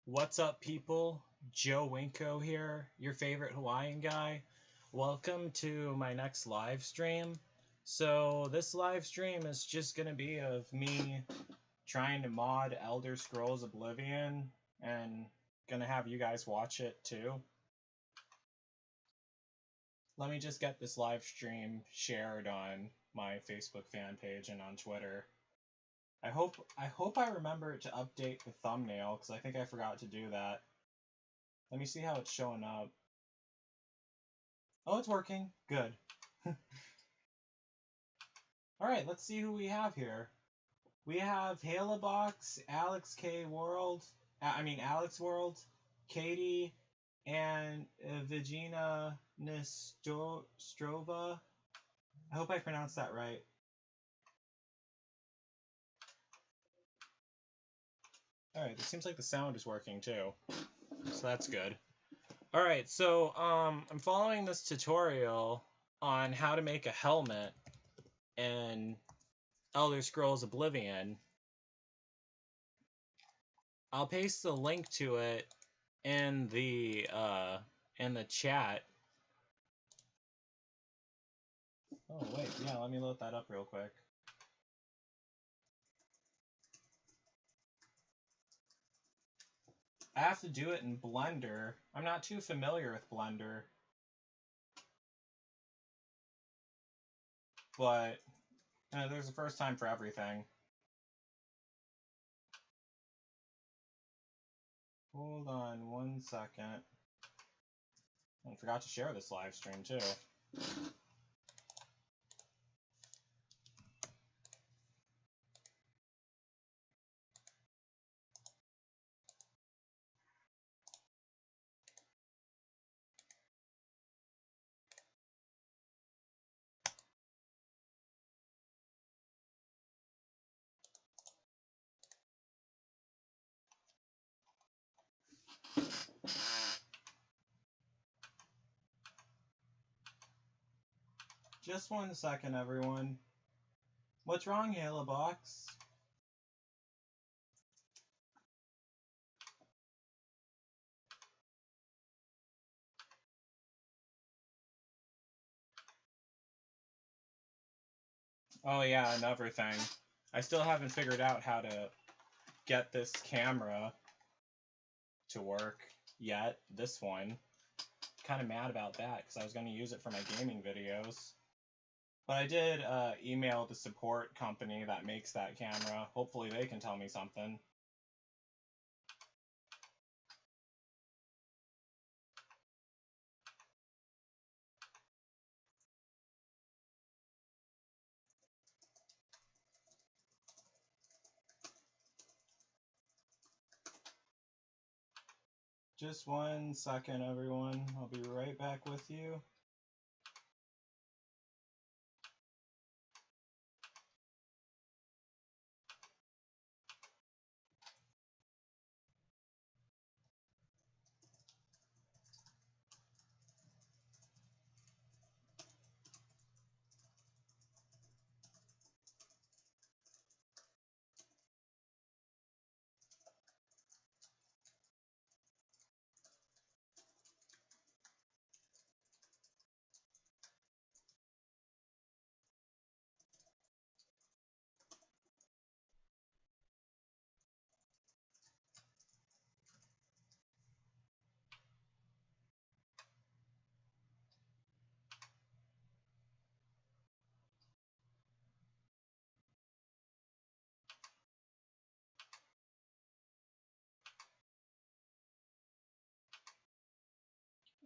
What's up, people? Joe Winko here, your favorite Hawaiian guy. Welcome to my next live stream. So this live stream is just going to be of me trying to mod Elder Scrolls Oblivion and going to have you guys watch it too. Let me just get this live stream shared on my Facebook fan page and on Twitter. I hope I remember to update the thumbnail because I think I forgot to do that. Let me see how it's showing up. Oh, it's working. Good. Alright, let's see who we have here. We have Halabox, Alex World, Katie, and Vigina Nestrova. I hope I pronounced that right. Alright, it seems like the sound is working too. So that's good. Alright, so I'm following this tutorial on how to make a helmet in Elder Scrolls Oblivion. I'll paste the link to it in the chat. Oh wait, yeah, let me load that up real quick. I have to do it in Blender. I'm not too familiar with Blender. But there's a first time for everything. Hold on 1 second. I forgot to share this live stream too. Just 1 second, everyone. What's wrong, Halabox? Oh yeah, another thing. I still haven't figured out how to get this camera to work yet. This one. Kind of mad about that because I was going to use it for my gaming videos. But I did email the support company that makes that camera. Hopefully they can tell me something. Just 1 second, everyone. I'll be right back with you.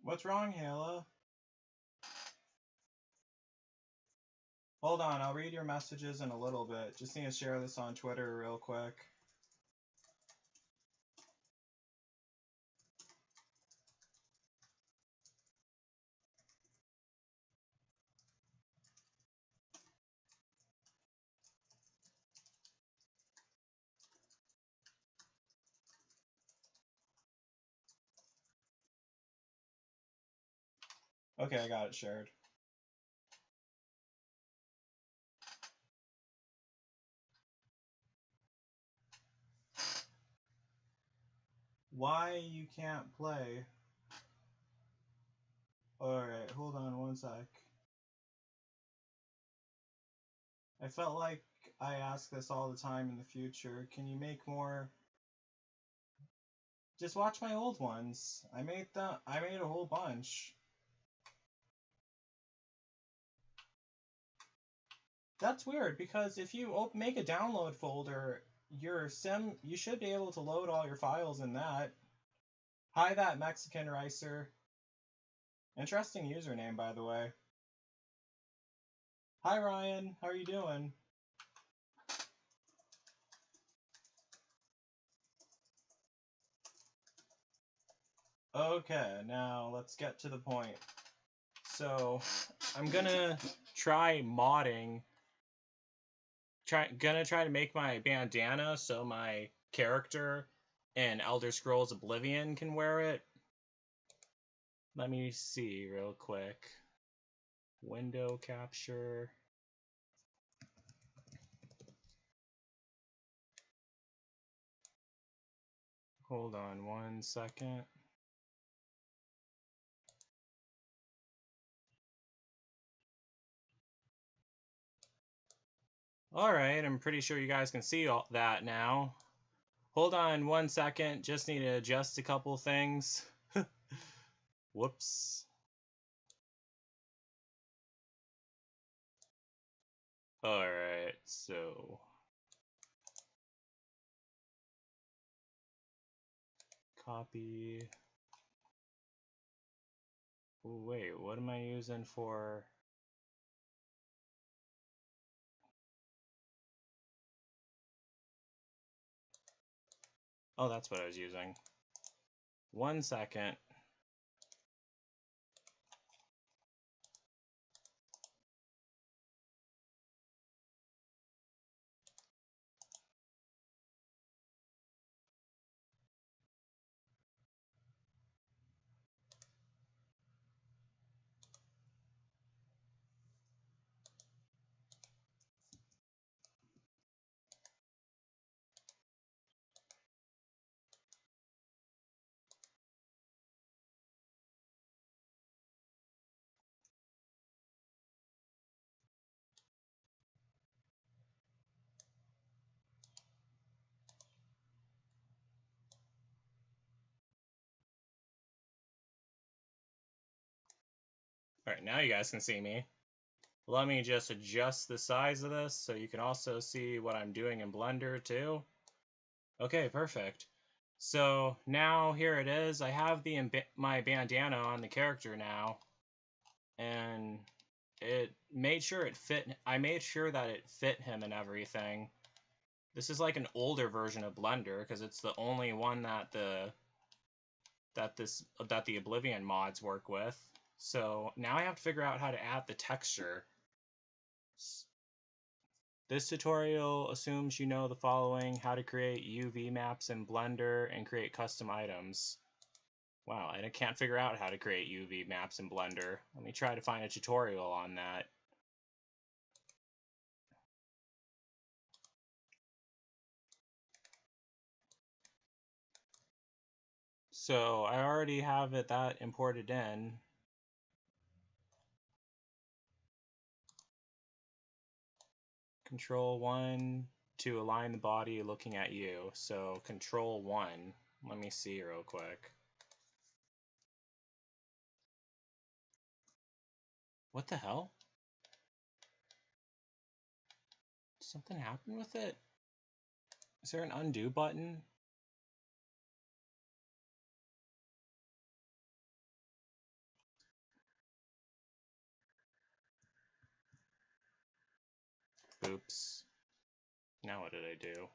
What's wrong, Hala? Hold on, I'll read your messages in a little bit. Just need to share this on Twitter real quick. Okay, I got it shared. why you can't play. Alright, hold on one sec. I felt like I ask this all the time in the future. Can you make more? Just watch my old ones. I made a whole bunch. That's weird because if you make a download folder, you should be able to load all your files in that. Hi, that Mexican Ricer. Interesting username, by the way. Hi, Ryan. How are you doing? Okay, now let's get to the point. So, I'm gonna try modding. Gonna try to make my bandana so my character in Elder Scrolls Oblivion can wear it. Let me see real quick. Window capture. Hold on one second. Alright, I'm pretty sure you guys can see all that now. Hold on one second, just need to adjust a couple things. Whoops. Alright, so... Copy... Ooh, wait, what am I using for... Oh, that's what I was using. One second. Alright, now you guys can see me. Let me just adjust the size of this so you can also see what I'm doing in Blender too. Okay, perfect. So now here it is. I have my bandana on the character now, and it made sure it fit. I made sure that it fit him and everything. This is like an older version of Blender because it's the only one that the Oblivion mods work with. So now I have to figure out how to add the texture. This tutorial assumes you know the following: how to create UV maps in Blender and create custom items. Wow, I can't figure out how to create UV maps in Blender. Let me try to find a tutorial on that. So I already have that imported in. Control 1 to align the body looking at you. So Control 1. Let me see real quick. What the hell? Did something happen with it? Is there an undo button? Oops. Now what did I do?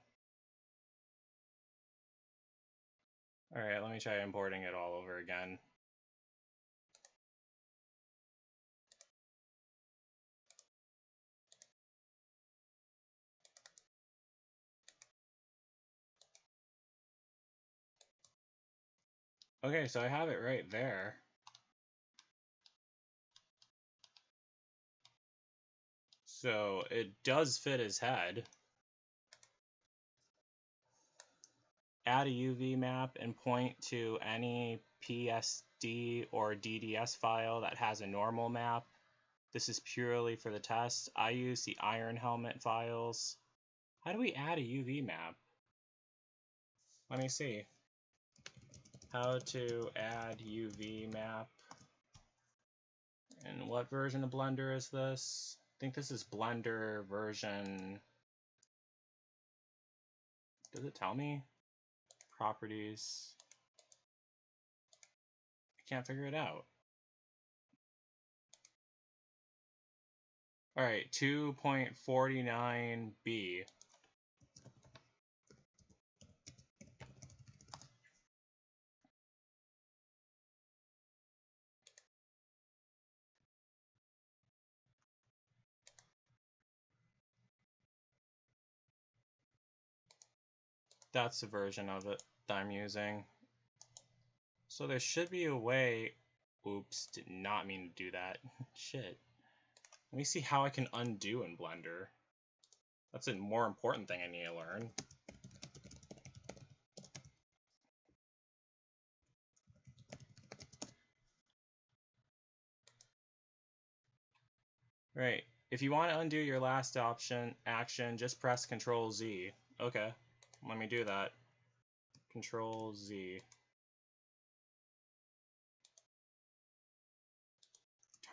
Alright, let me try importing it all over again. Okay, so I have it right there. So it does fit his head. add a UV map and point to any PSD or DDS file that has a normal map. This is purely for the test. I use the Iron Helmet files. How do we add a UV map? Let me see. How to add UV map. And what version of Blender is this? I think this is Blender version. Does it tell me? Properties. I can't figure it out. Alright, 2.49b. That's the version of it that I'm using. So there should be a way. Oops, did not mean to do that. Shit. Let me see how I can undo in Blender. That's a more important thing I need to learn. Right. If you want to undo your last action, just press Control Z. Okay. Let me do that. Control Z.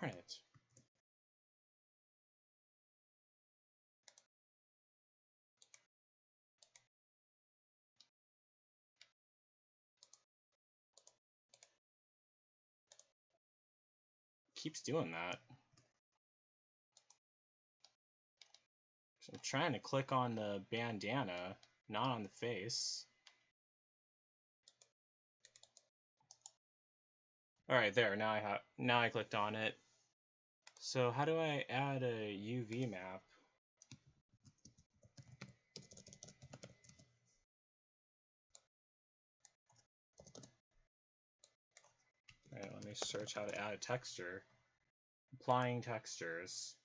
Darn it. Keeps doing that. So I'm trying to click on the bandana, not on the face. Alright, there, now I clicked on it. So how do I add a UV map? Alright, let me search how to add a texture. Applying textures.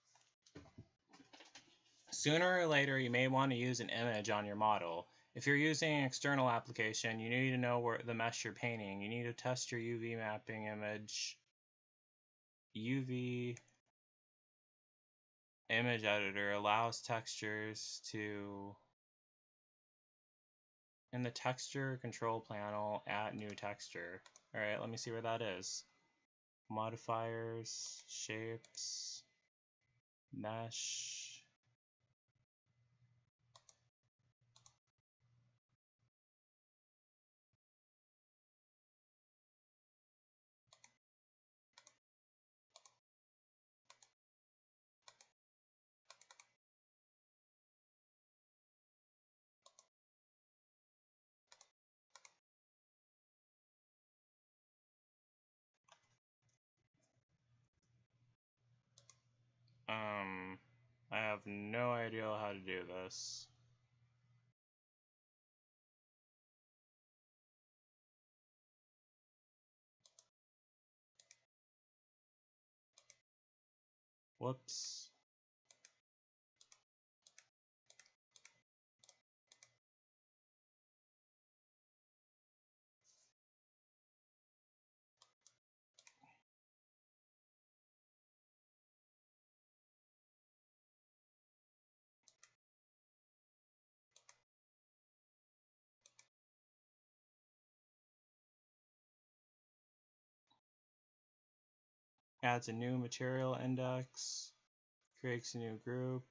Sooner or later, you may want to use an image on your model. If you're using an external application, you need to know where the mesh you're painting. You need to test your UV mapping image. UV image editor allows textures to, in the texture control panel, add new texture. Alright, let me see where that is. Modifiers, shapes, mesh. I have no idea how to do this. Whoops. Adds a new material index, creates a new group,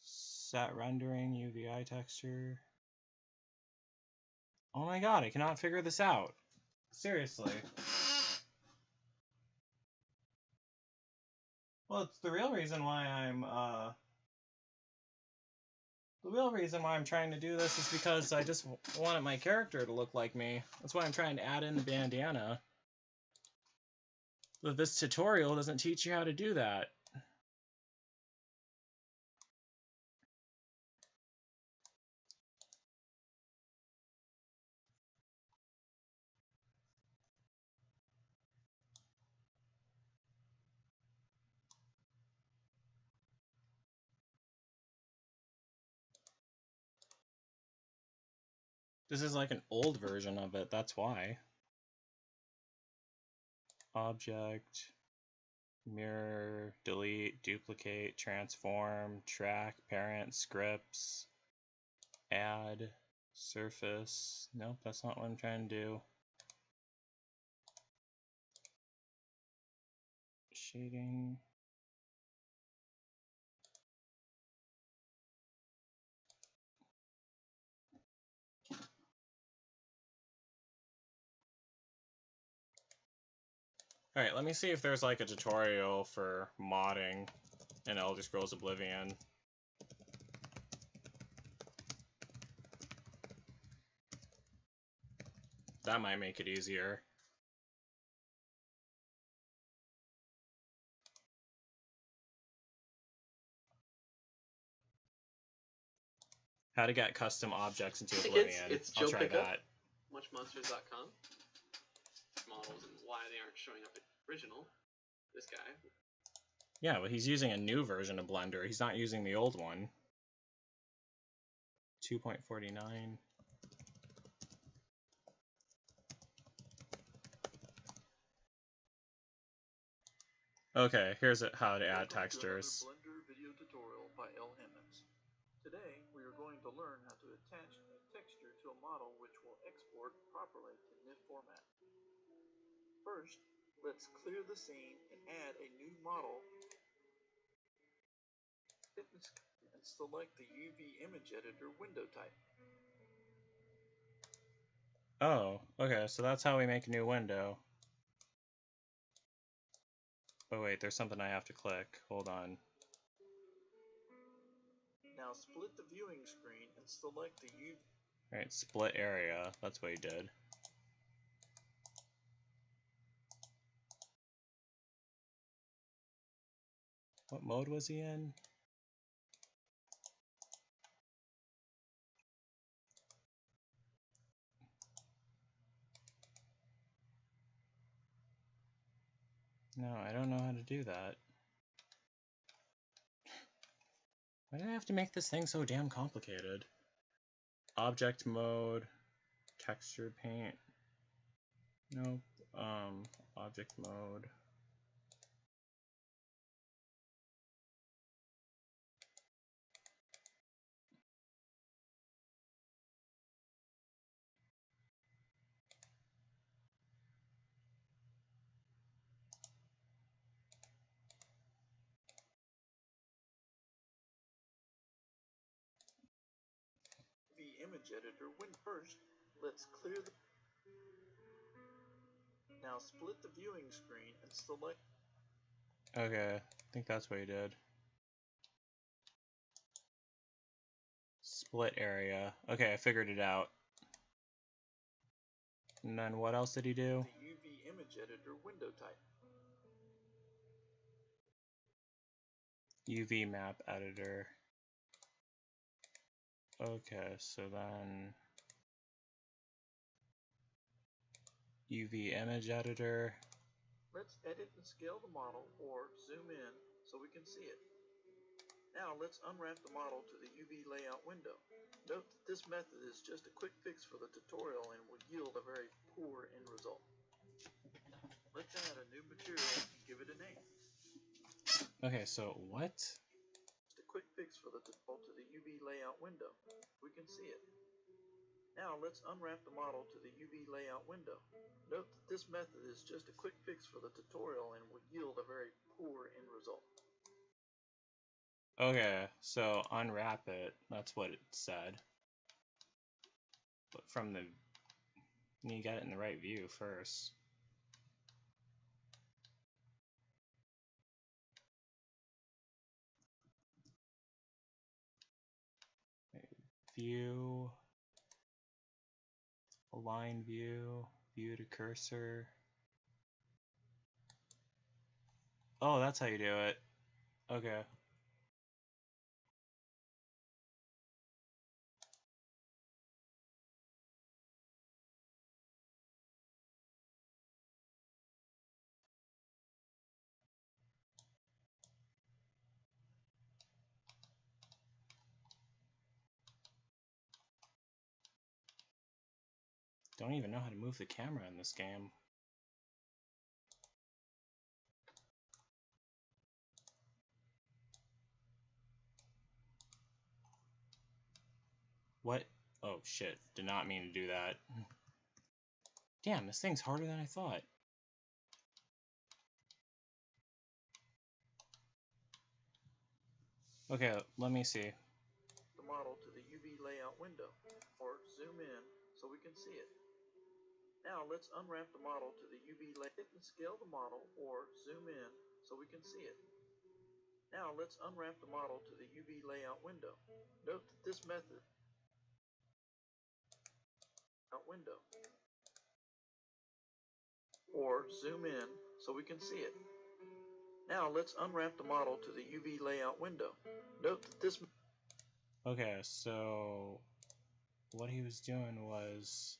set rendering, UVI texture. Oh my god, I cannot figure this out. Seriously. Well, it's the real reason why I'm trying to do this is because I just wanted my character to look like me. That's why I'm trying to add in the bandana. But this tutorial doesn't teach you how to do that. This is like an old version of it, that's why. Object, mirror, delete, duplicate, transform, track, parent, scripts, add, surface. Nope, that's not what I'm trying to do. Shading. Alright, let me see if there's like a tutorial for modding in Elder Scrolls Oblivion. That might make it easier. How to get custom objects into Oblivion. It's I'll Joe try Pickup, that. muchmonsters.com. Models and why they aren't showing up at original. This guy. Yeah, but he's using a new version of Blender. He's not using the old one. 2.49. Okay, here's how to add textures. Blender video tutorial by L. Hemmons. Today, we are going to learn how to attach a texture to a model which will export properly to NIF format. First, let's clear the scene and add a new model and select the UV image editor window type. Oh, okay, so that's how we make a new window. Oh wait, there's something I have to click. Hold on. Now split the viewing screen and select the UV. Alright, split area. That's what he did. What mode was he in? No, I don't know how to do that. Why do I have to make this thing so damn complicated? Object mode, texture paint. Nope. Object mode. Image editor when first, let's clear the. Now split the viewing screen and select. Okay, I think that's what he did. Split area. Okay, I figured it out. And then what else did he do? The UV image editor window type. UV map editor. Okay, so then UV image editor. Let's edit and scale the model or zoom in so we can see it. Now let's unwrap the model to the UV layout window. Note that this method is just a quick fix for the tutorial and will yield a very poor end result. Let's add a new material and give it a name. Okay, so what? Just a quick fix for the tutorial to the UV layout window. We can see it. Now let's unwrap the model to the UV layout window. Note that this method is just a quick fix for the tutorial and will yield a very poor end result. Okay, so unwrap it. That's what it said. But from the... You got it in the right view first. View... Align view, view to cursor. Oh, that's how you do it. Okay. don't even know how to move the camera in this game. What? Oh shit, did not mean to do that. Damn, this thing's harder than I thought. Okay, let me see. The model to the UV layout window, or zoom in so we can see it. Now let's unwrap the model to the UV layout and scale the model, or zoom in so we can see it. Now let's unwrap the model to the UV layout window. Note that this method window, or zoom in so we can see it. Now let's unwrap the model to the UV layout window. Note that this... Okay, so what he was doing was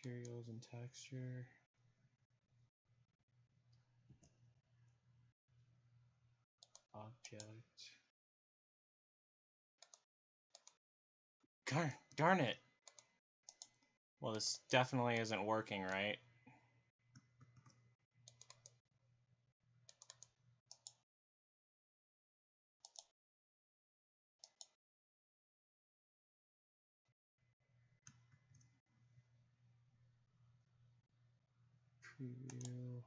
materials and texture. Object. Darn it! Well, this definitely isn't working, right? Preview.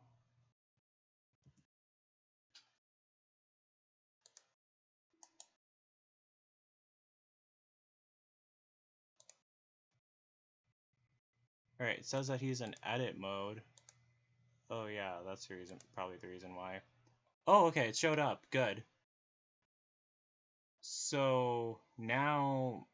Alright, it says that he's in edit mode. Oh yeah, that's the reason, probably the reason why. Oh, okay, it showed up. Good. So now...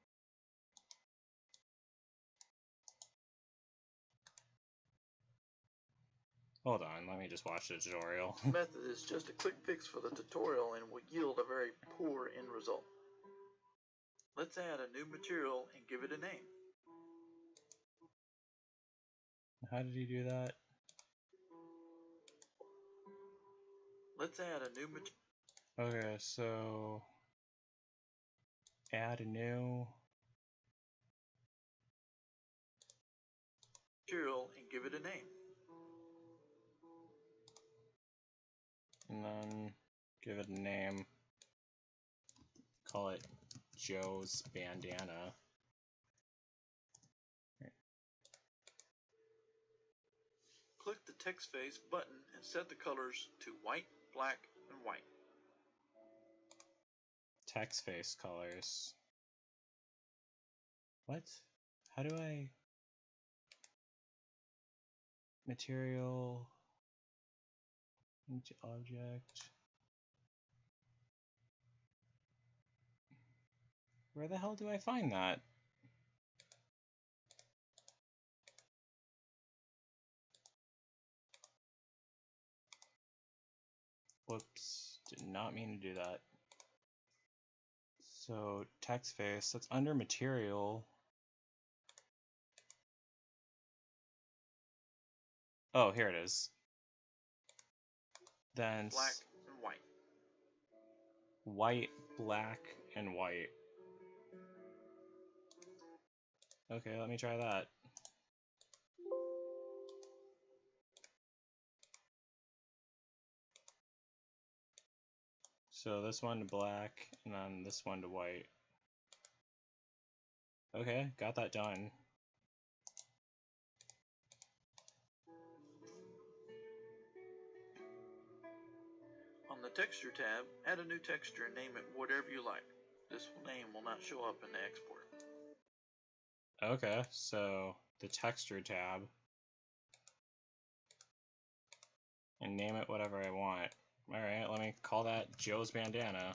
Hold on, let me just watch the tutorial. method is just a quick fix for the tutorial and will yield a very poor end result. Let's add a new material and give it a name. How did he do that? Let's add a new material. Okay, so add a new material and give it a name. and then give it a name. Call it Joe's Bandana. Click the text face button and set the colors to white, black, and white. Text face colors. What? How do I... Material... Object... Where the hell do I find that? Whoops, did not mean to do that. So, text face, that's under material. Oh, here it is. Then Black and white. White, black, and white. Okay, let me try that. So this one to black, and then this one to white. Okay, got that done. On the texture tab, add a new texture and name it whatever you like. This name will not show up in the export. Okay, so the texture tab. And name it whatever I want. Alright, let me call that Joe's Bandana.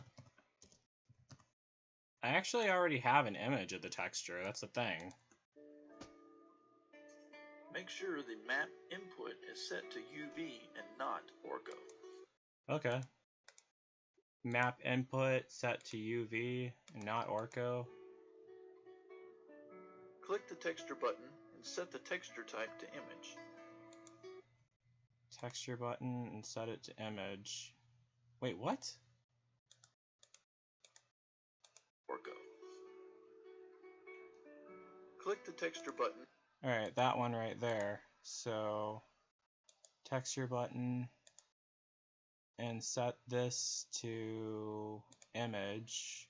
I actually already have an image of the texture, that's the thing. Make sure the map input is set to UV and not Orco. Okay. Map input set to UV and not Orco. Click the texture button and set the texture type to image. Texture button and set it to image. Wait, what? Orco. Click the texture button. Alright, that one right there. So, texture button, and set this to image.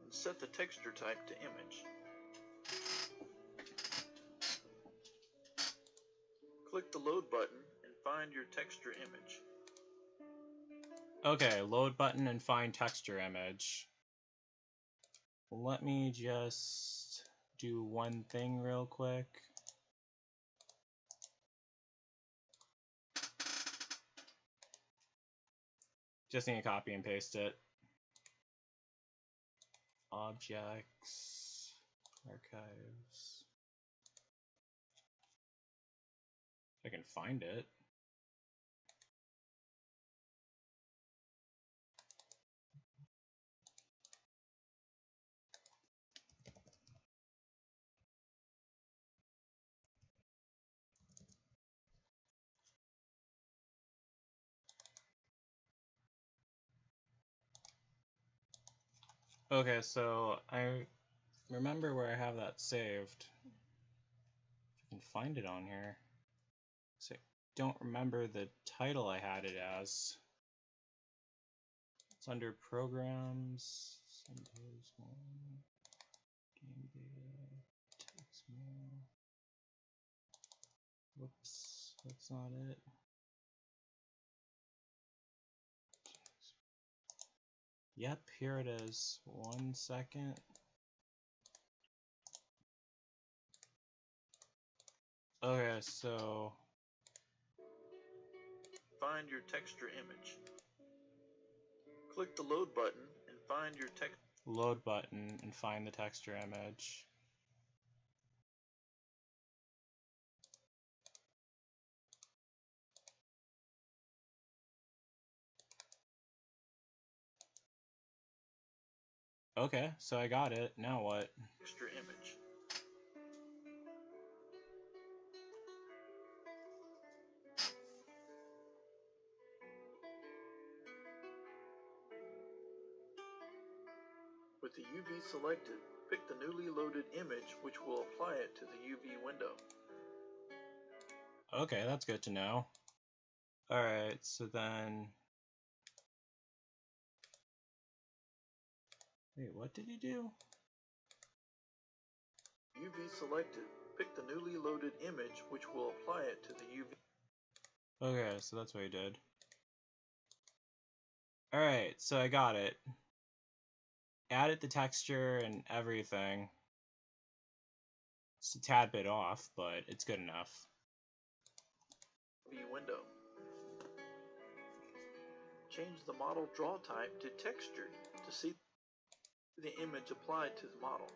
And set the texture type to image. Click the load button and find your texture image. Okay, load button and find texture image. Let me just do one thing real quick. Just need to copy and paste it. Objects, archives. I can find it. Okay, so I remember where I have that saved. If I can find it on here. So I don't remember the title I had it as. It's under programs, Windows 1, game data, text mail. Whoops, that's not it. Yep, here it is. 1 second. Okay, so Find your texture image. Click the load button and find your text. load button and find the texture image. Okay, so I got it. Now what? Texture image. With the UV selected, pick the newly loaded image which will apply it to the UV window. Okay, that's good to know. Alright, so then... Wait, what did he do? UV selected, pick the newly loaded image which will apply it to the UV. Okay, so that's what he did. Alright, so I got it. Added the texture and everything. It's a tad bit off, but it's good enough. UV window. Change the model draw type to textured to see the image applied to the model.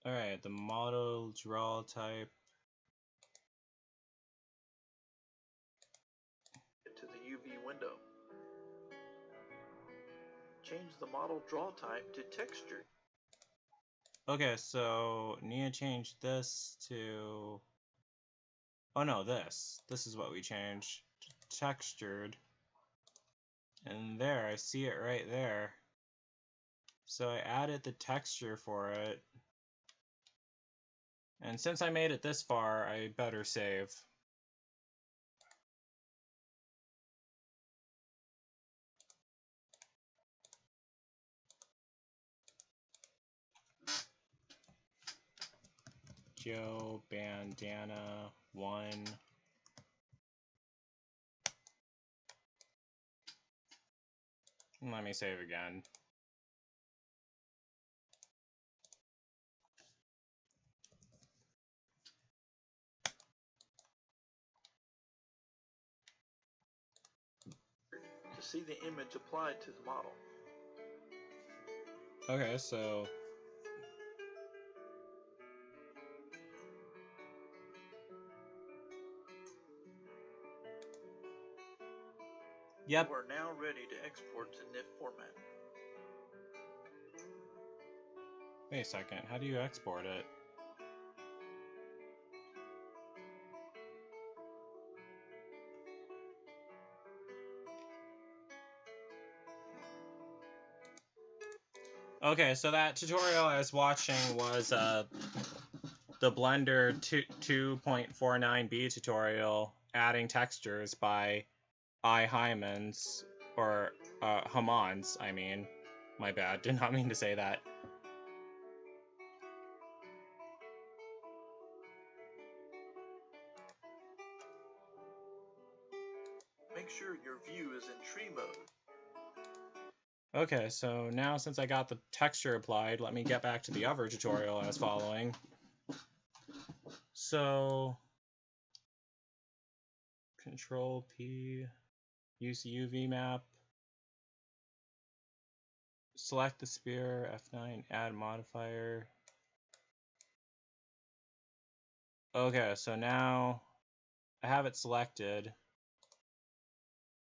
Alright, the model draw type. To the UV window. Change the model draw type to textured. Okay, so need to change this to... Oh no, this. This is what we changed. Textured. And there, I see it right there. So I added the texture for it. And since I made it this far, I better save. Joe Bandana 1. Let me save again. To see the image applied to the model. Okay, so... Yep. You are now ready to export to NIF format. Wait a second, how do you export it? Okay, so that tutorial I was watching was the Blender 2.49b tutorial, adding textures by Hymans, or Hamans, I mean. My bad, did not mean to say that. Make sure your view is in tree mode. Okay, so now since I got the texture applied, let me get back to the other tutorial I was following. So, Control P, use UV map, select the sphere, F9, add modifier. Okay, so now I have it selected,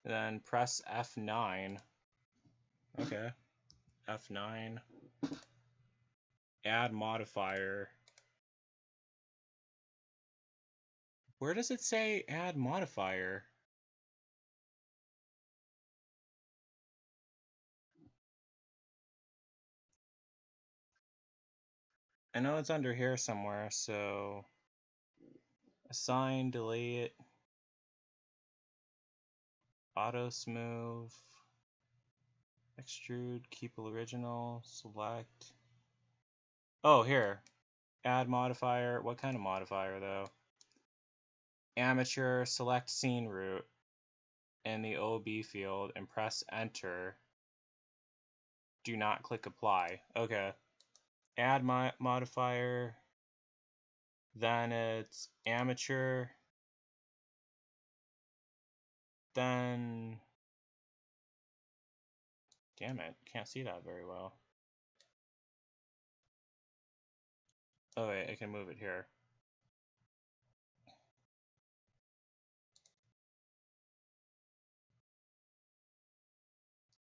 then press F9. Okay, F9, add modifier. Where does it say add modifier? I know it's under here somewhere, so assign, delete, auto smooth, extrude, keep original, select. Oh, here. Add modifier. What kind of modifier, though? Amateur, select scene route in the OB field and press enter. Do not click apply. Okay. Add modifier. Then it's amateur. Then, damn it, can't see that very well. Oh wait, I can move it here.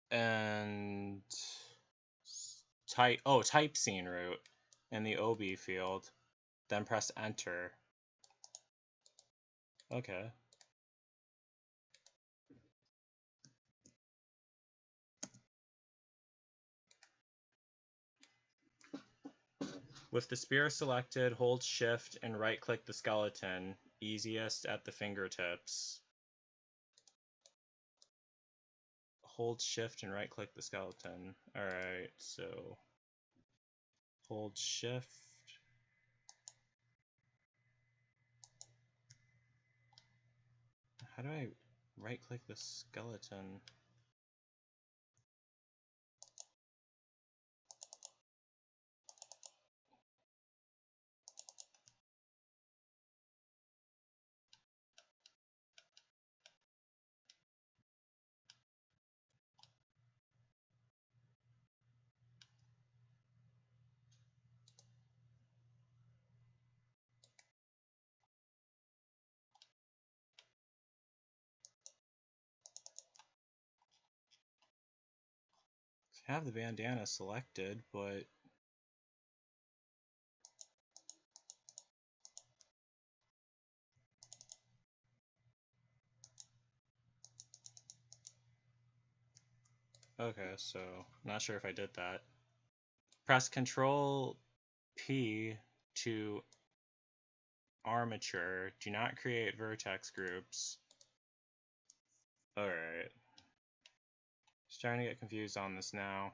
And type scene route in the OB field. Then press enter. Okay. With the spear selected, hold shift and right click the skeleton, easiest at the fingertips. Hold shift and right click the skeleton. Alright, so hold shift. How do I right click the skeleton? I have the bandana selected, but okay, so I'm not sure if I did that. Press Control P to armature. Do not create vertex groups. Alright. Starting to get confused on this now.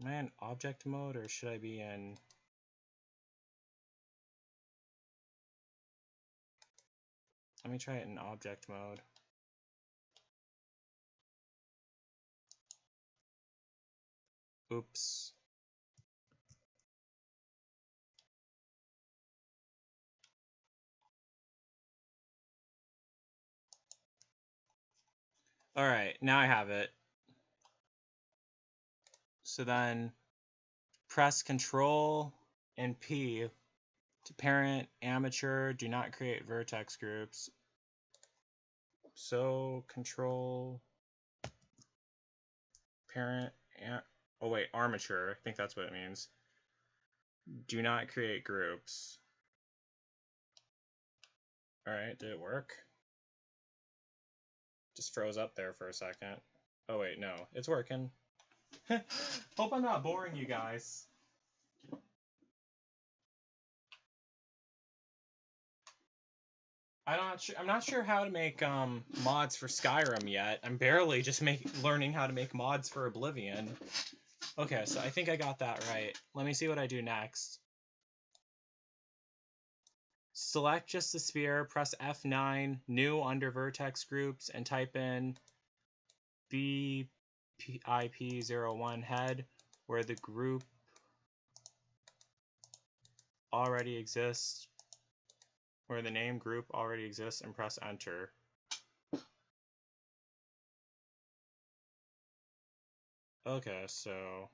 Am I in object mode or should I be in... Let me try it in object mode. Oops. Alright, now I have it. So then press Control and P to parent, amateur, do not create vertex groups. So Control, parent, oh wait, armature, I think that's what it means. Do not create groups. Alright, did it work? Just froze up there for a second. Oh wait, no, it's working. Hope I'm not boring you guys. I'm not sure how to make mods for Skyrim yet. I'm barely just learning how to make mods for Oblivion. Okay, so I think I got that right. Let me see what I do next. Select just the sphere, press F9, new under vertex groups, and type in BIP01 head, where the group already exists, where the name group already exists, and press enter. Okay, so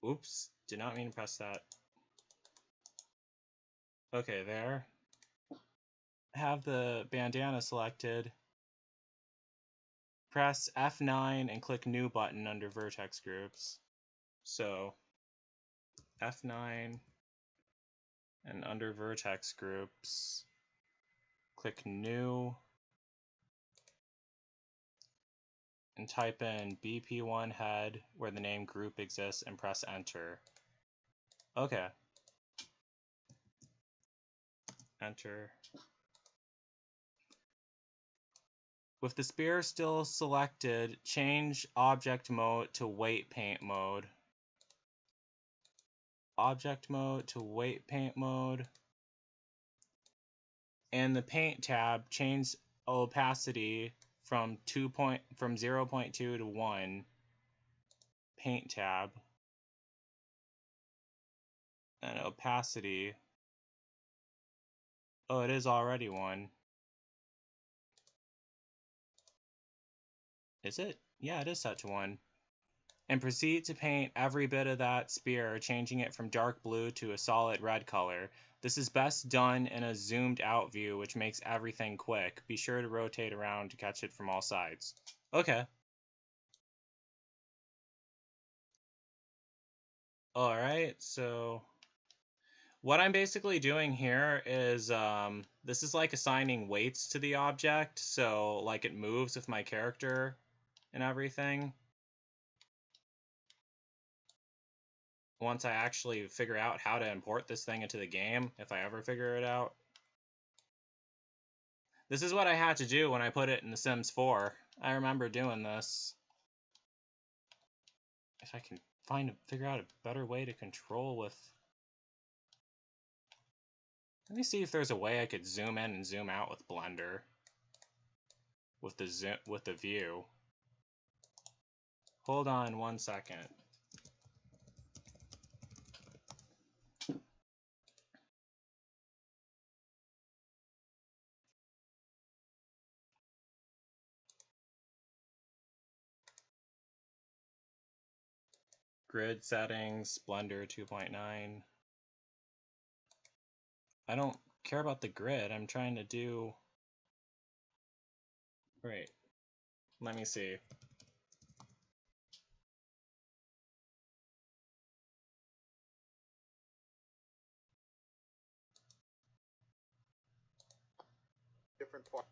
oops, did not mean to press that. Okay, there. Have the bandana selected. Press F9 and click new button under vertex groups. So F9 and under vertex groups, click new and type in BP1 head where the name group exists and press enter. Okay. Enter. With the spear still selected, change object mode to weight paint mode. Object mode to weight paint mode. And the paint tab, change opacity from 0.2 to 1. Paint tab. And opacity. Oh, it is already 1. Is it? Yeah, it is set to 1. And proceed to paint every bit of that spear, changing it from dark blue to a solid red color. This is best done in a zoomed out view, which makes everything quick. Be sure to rotate around to catch it from all sides. Okay. Alright, so what I'm basically doing here is, this is like assigning weights to the object, so like it moves with my character and everything. Once I actually figure out how to import this thing into the game, if I ever figure it out. This is what I had to do when I put it in The Sims 4. I remember doing this. If I can figure out a better way to control with... Let me see if there's a way I could zoom in and zoom out with Blender. With the view. Hold on 1 second. Grid settings, Blender 2.9. I don't care about the grid. I'm trying to do... Wait. Let me see. Different part.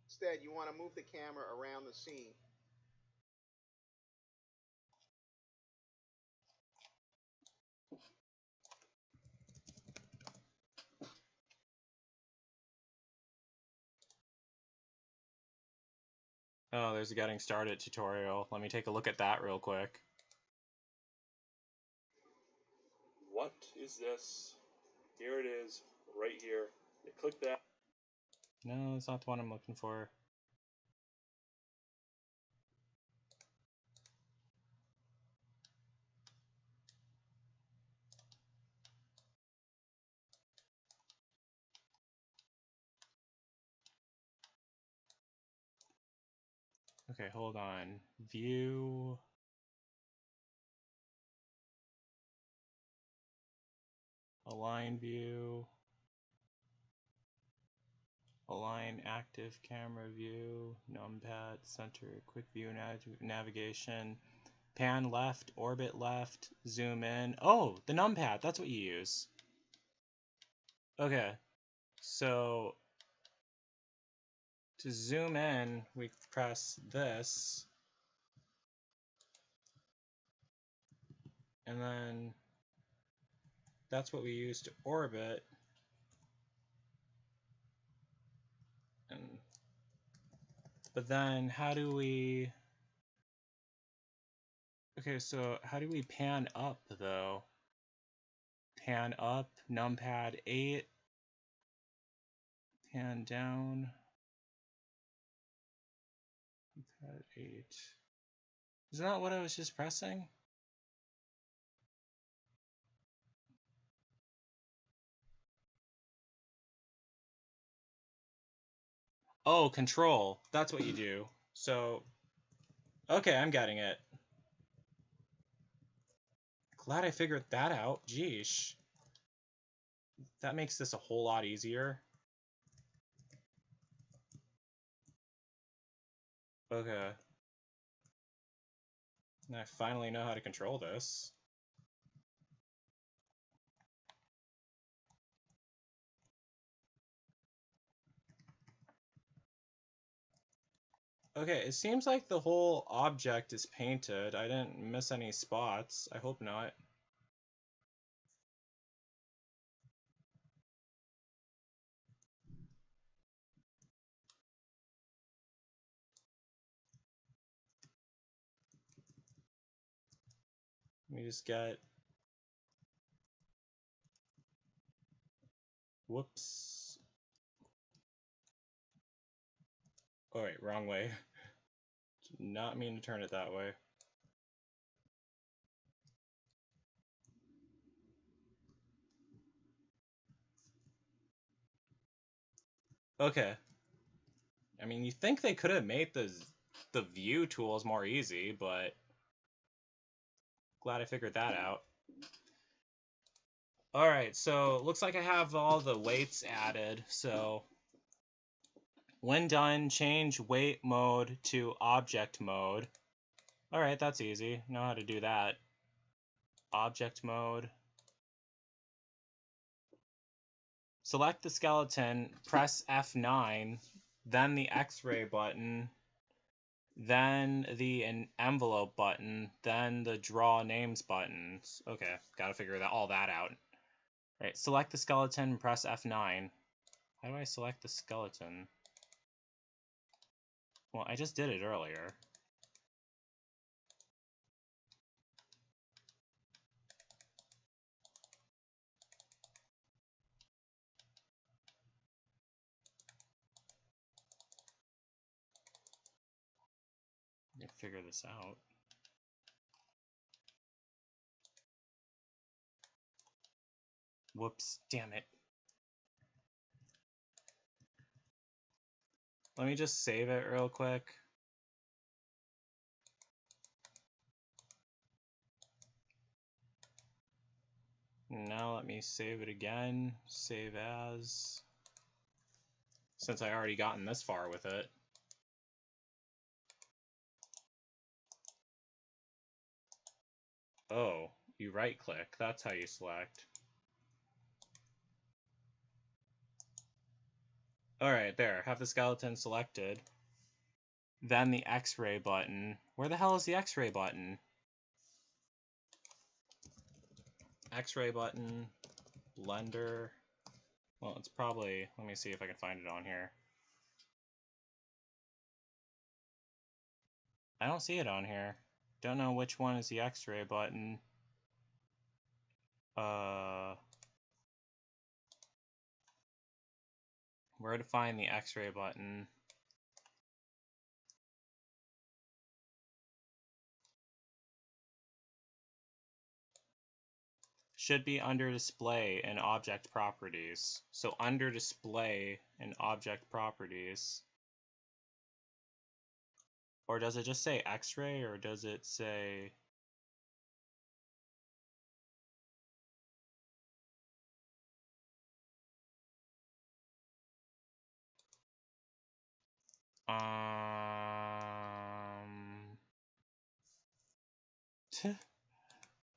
Instead, you want to move the camera around the scene. Oh, there's a getting started tutorial. Let me take a look at that real quick. What is this? Here it is, right here. You click that. No, it's not the one I'm looking for. Okay, hold on. View. Align view. Align active camera view. Numpad, center, quick view navigation. Pan left, orbit left, zoom in. Oh, the numpad, that's what you use. Okay, so to zoom in, we press this, and then that's what we use to orbit. But then how do we... Okay, so how do we pan up, though? Pan up, numpad 8. Pan down, numpad 8. Isn't that what I was just pressing? Oh, control. That's what you do. So, okay, I'm getting it. Glad I figured that out. Jeesh. That makes this a whole lot easier. Okay. And I finally know how to control this. Okay, it seems like the whole object is painted. I didn't miss any spots. I hope not. Let me just get... Whoops. Oh, wait, wrong way. Did not mean to turn it that way. Okay. I mean, you think they could have made the view tools more easy, but glad I figured that out. Alright, so looks like I have all the weights added, so when done, change weight mode to object mode. Alright, that's easy. Know how to do that. Object mode. Select the skeleton, press F9, then the X-ray button, then the envelope button, then the draw names buttons. Okay, gotta figure all that out. Right, select the skeleton and press F9. How do I select the skeleton? Well, I just did it earlier. I can figure this out. Whoops, damn it. Let me just save it real quick. Now let me save it again. Save as. Since I already gotten this far with it. Oh, you right click. That's how you select. Alright, there. Have the skeleton selected. Then the X-ray button. Where the hell is the X-ray button? X-ray button. Blender. Well, it's probably... Let me see if I can find it on here. I don't see it on here. Don't know which one is the X-ray button. Where to find the X-ray button? Should be under display and object properties. So under display and object properties. Or does it just say X-ray, or does it say...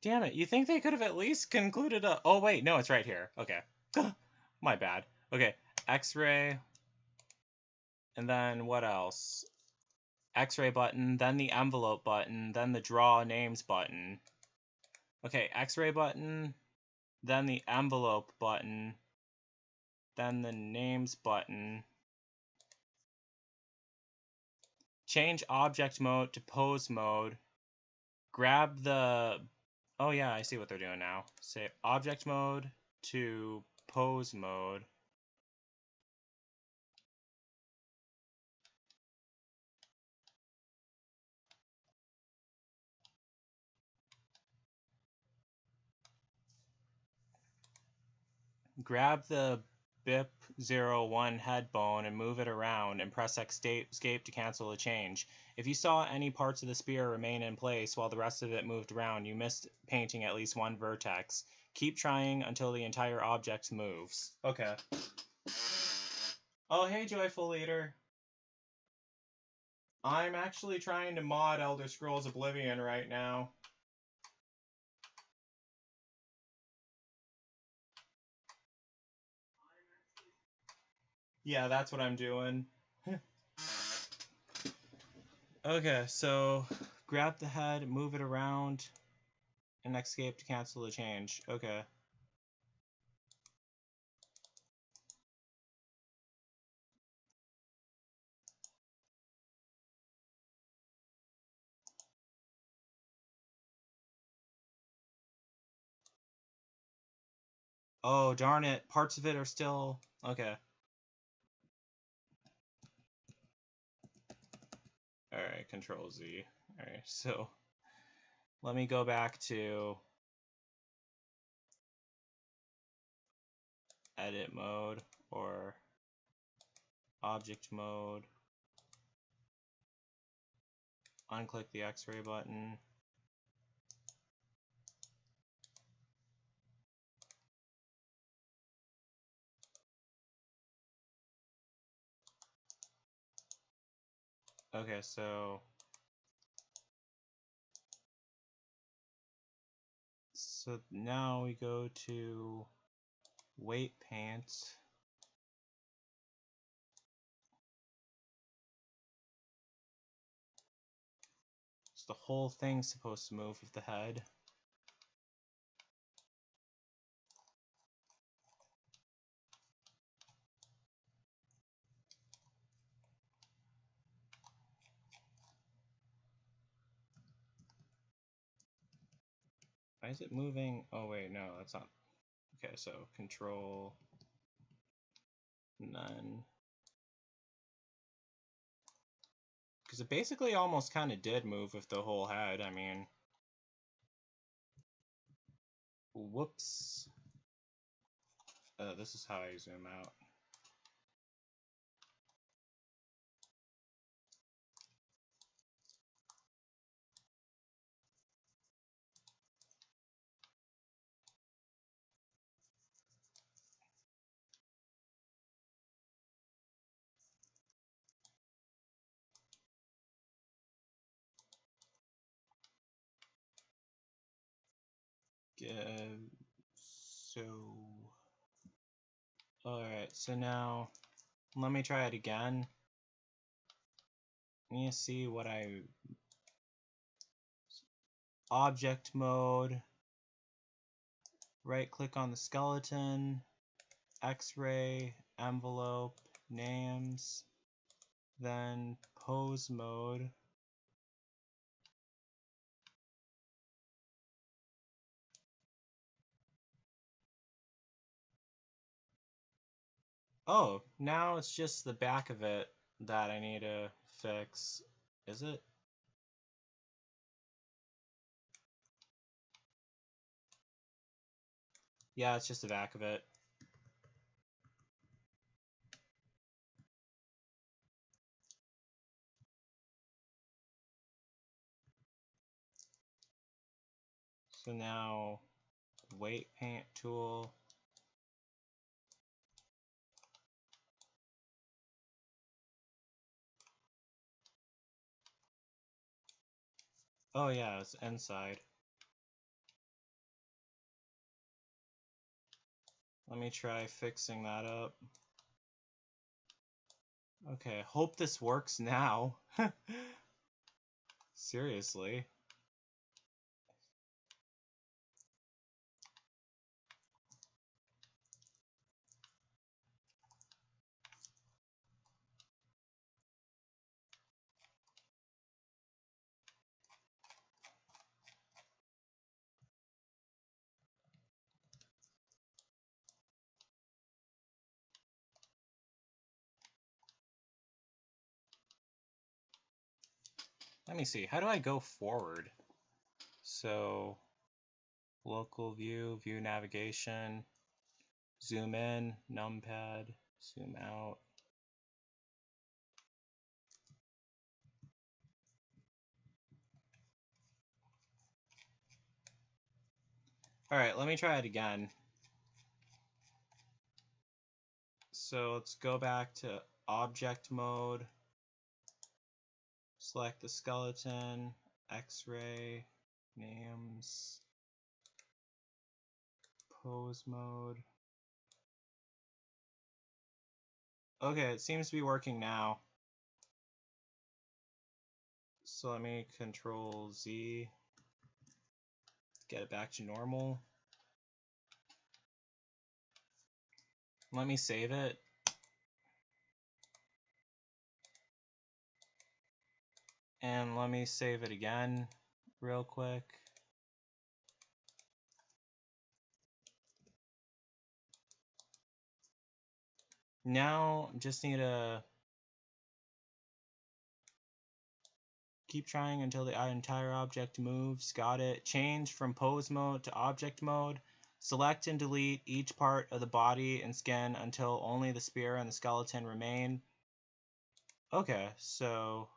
Damn it, you think they could have at least concluded a... Oh wait, no, it's right here. Okay. My bad. Okay, X-ray, and then what else? X-ray button, then the envelope button, then the draw names button. Okay, X-ray button, then the envelope button, then the names button. Change object mode to pose mode. Grab the... Oh yeah, I see what they're doing now. Say object mode to pose mode. Grab the BIP01 head bone and move it around and press escape to cancel the change. If you saw any parts of the spear remain in place while the rest of it moved around, you missed painting at least one vertex. Keep trying until the entire object moves. Okay. Oh, hey, Joyful Leader. I'm actually trying to mod Elder Scrolls Oblivion right now. Yeah, that's what I'm doing. Okay, so grab the head, move it around, and escape to cancel the change. Okay. Oh, darn it. Parts of it are still... Okay. Alright, Control Z. Alright, so let me go back to edit mode or object mode. Unclick the X-ray button. Okay, so now we go to weight paint. So the whole thing's supposed to move with the head. Why is it moving? Oh wait, no, that's not. Okay, so control, none. Because it basically almost kind of did move with the whole head, I mean. Whoops. This is how I zoom out. So, alright, so now let me try it again. Let me see what object mode, right click on the skeleton, X-ray, envelope, names, then pose mode. Oh, now it's just the back of it that I need to fix. Is it? Yeah, it's just the back of it. So now, weight paint tool. Oh yeah, it's inside. Let me try fixing that up. Okay, hope this works now. Seriously. Let me see, how do I go forward? So, local view, view navigation, zoom in, numpad, zoom out. Alright, let me try it again. So let's go back to object mode, select the skeleton, X-ray, names, pose mode. Okay, it seems to be working now. So let me Control Z, get it back to normal. Let me save it. And let me save it again real quick. Now just need to keep trying until the entire object moves. Got it. Change from pose mode to object mode. Select and delete each part of the body and skin until only the spear and the skeleton remain. Okay, so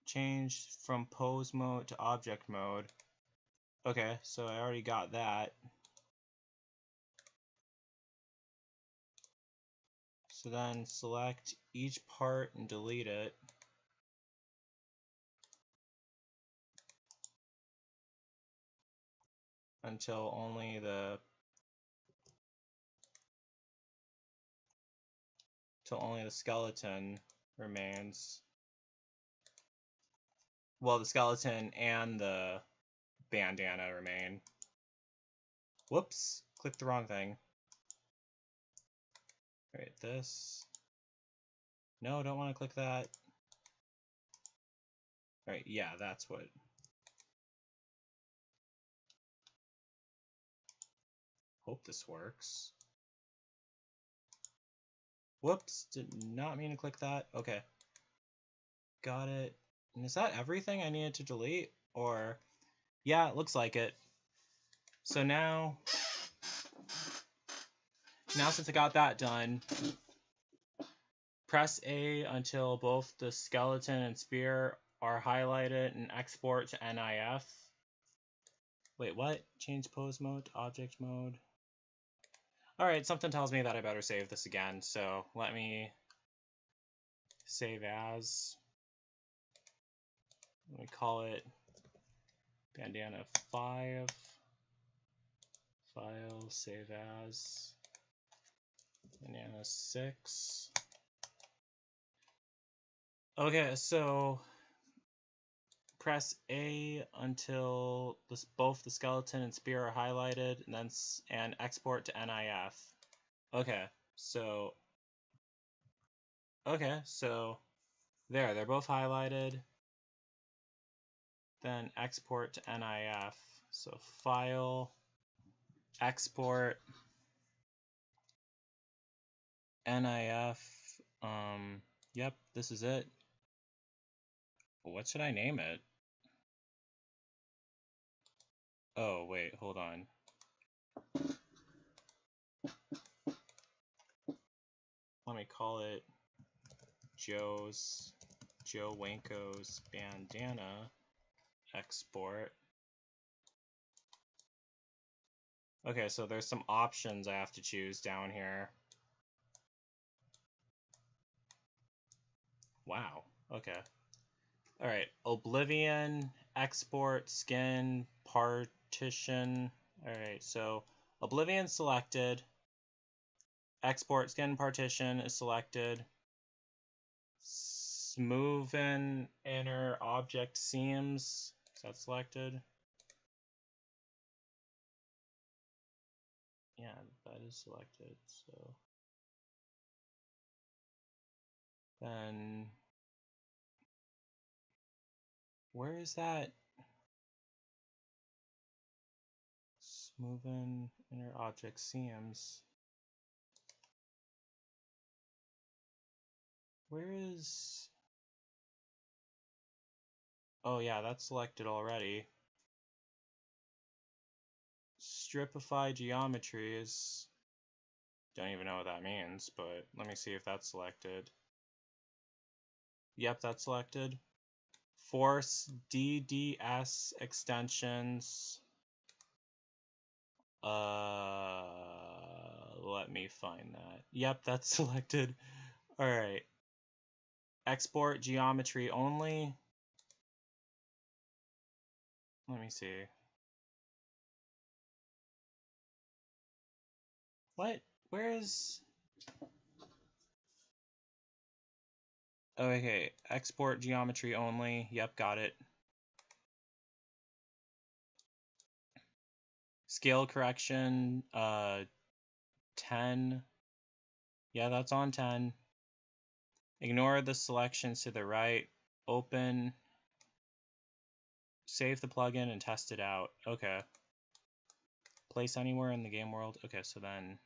change from pose mode to object mode. Okay, so I already got that. So then select each part and delete it. Until only the skeleton remains. Well, the skeleton and the bandana remain. Whoops, clicked the wrong thing. Alright, this. No, don't want to click that. Alright, yeah, that's what. Hope this works. Whoops, did not mean to click that. Okay. Got it. And is that everything I needed to delete? Or, yeah, it looks like it. So now since I got that done, press A until both the skeleton and spear are highlighted and export to NIF. Wait, what? Change pose mode to object mode. Alright, something tells me that I better save this again, so let me save as. Let me call it bandana 5. File, save as. Bandana 6. Okay, so press A until both the skeleton and spear are highlighted, and export to NIF. Okay, so there, they're both highlighted. Then export to NIF. So file, export, NIF. Yep, this is it. What should I name it? Oh, wait, hold on. Let me call it Joe Wanko's bandana export. Okay, so there's some options I have to choose down here. Wow, okay. Alright, Oblivion, export, skin, partition, Alright, so Oblivion selected. Export skin partition is selected. Smoothen inner object seams. Is that selected? Yeah, that is selected. So then where is that? Smoothen inner object seams. Where is... Oh yeah, that's selected already. Stripify geometries. Don't even know what that means, but let me see if that's selected. Yep, that's selected. Force DDS extensions. Let me find that. Yep, that's selected. Alright. Export geometry only. Let me see. What? Where is... Okay, export geometry only. Yep, got it. Scale correction, 10. Yeah, that's on 10. Ignore the selections to the right. Open. Save the plugin and test it out. Okay. Place anywhere in the game world. Okay, so then...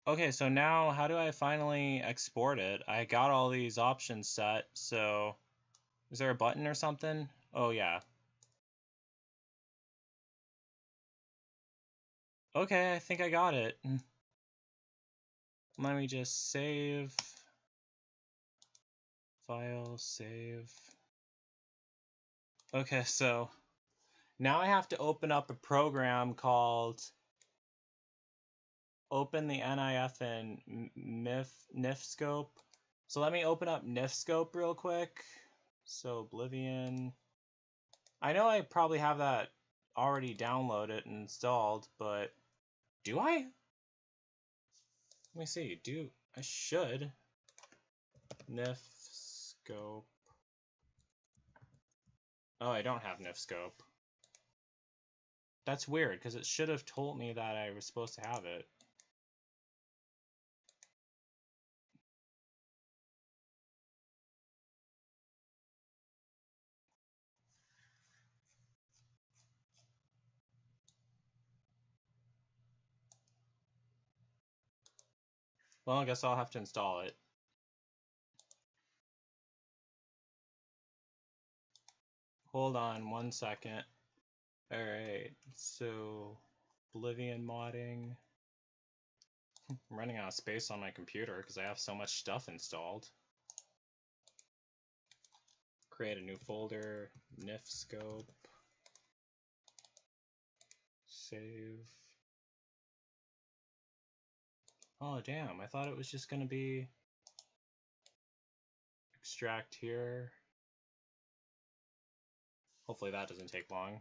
Okay, so now how do I finally export it? I got all these options set, so... Is there a button or something? Oh, yeah. Okay, I think I got it. Let me just save. File, save. Okay, so now I have to open up a program called Open the NIF and NIFscope. So let me open up NIFscope real quick. So Oblivion. I know I probably have that already downloaded and installed, but do I? Let me see. I should. NIFscope. Oh, I don't have NIFscope. That's weird, because it should have told me that I was supposed to have it. Well, I guess I'll have to install it. Hold on 1 second. Alright, so Oblivion modding. I'm running out of space on my computer because I have so much stuff installed. Create a new folder, NIFscope. Save. Oh damn, I thought it was just gonna be extract here. Hopefully that doesn't take long.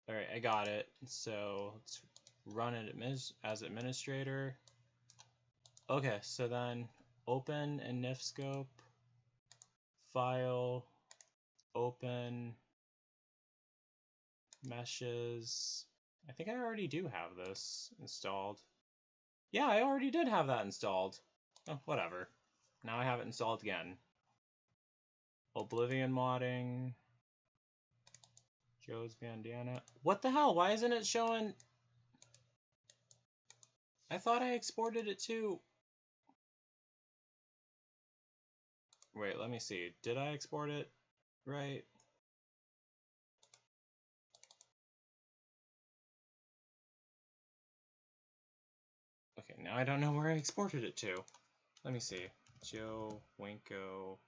Alright, I got it. So let's run it as administrator. Okay, so then open a NIFscope, file, open, meshes. I think I already do have this installed. Yeah, I already did have that installed. Oh, whatever. Now I have it installed again. Oblivion modding. Joe's bandana. What the hell? Why isn't it showing? I thought I exported it too. Wait, let me see. Did I export it? Right. Okay, now I don't know where I exported it to. Let me see. Joe Winko.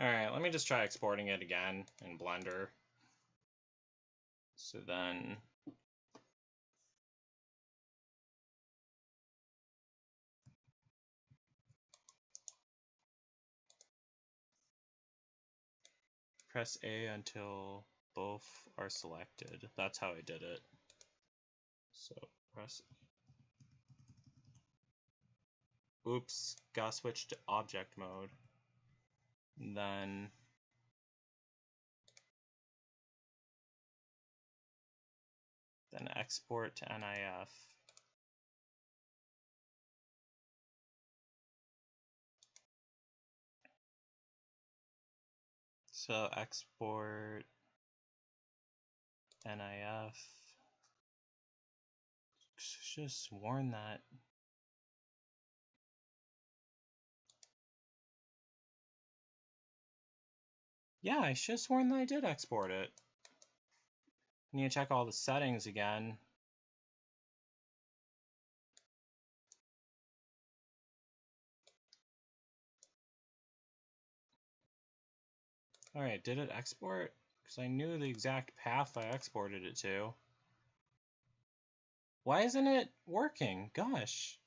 Alright, let me just try exporting it again in Blender. So then Press A until both are selected. That's how I did it. So press. Oops, gotta switch to object mode. Then export to NIF. So export NIF. Should have sworn that. Yeah, I should have sworn that I did export it. I need to check all the settings again. Alright, did it export? Because I knew the exact path I exported it to. Why isn't it working? Gosh.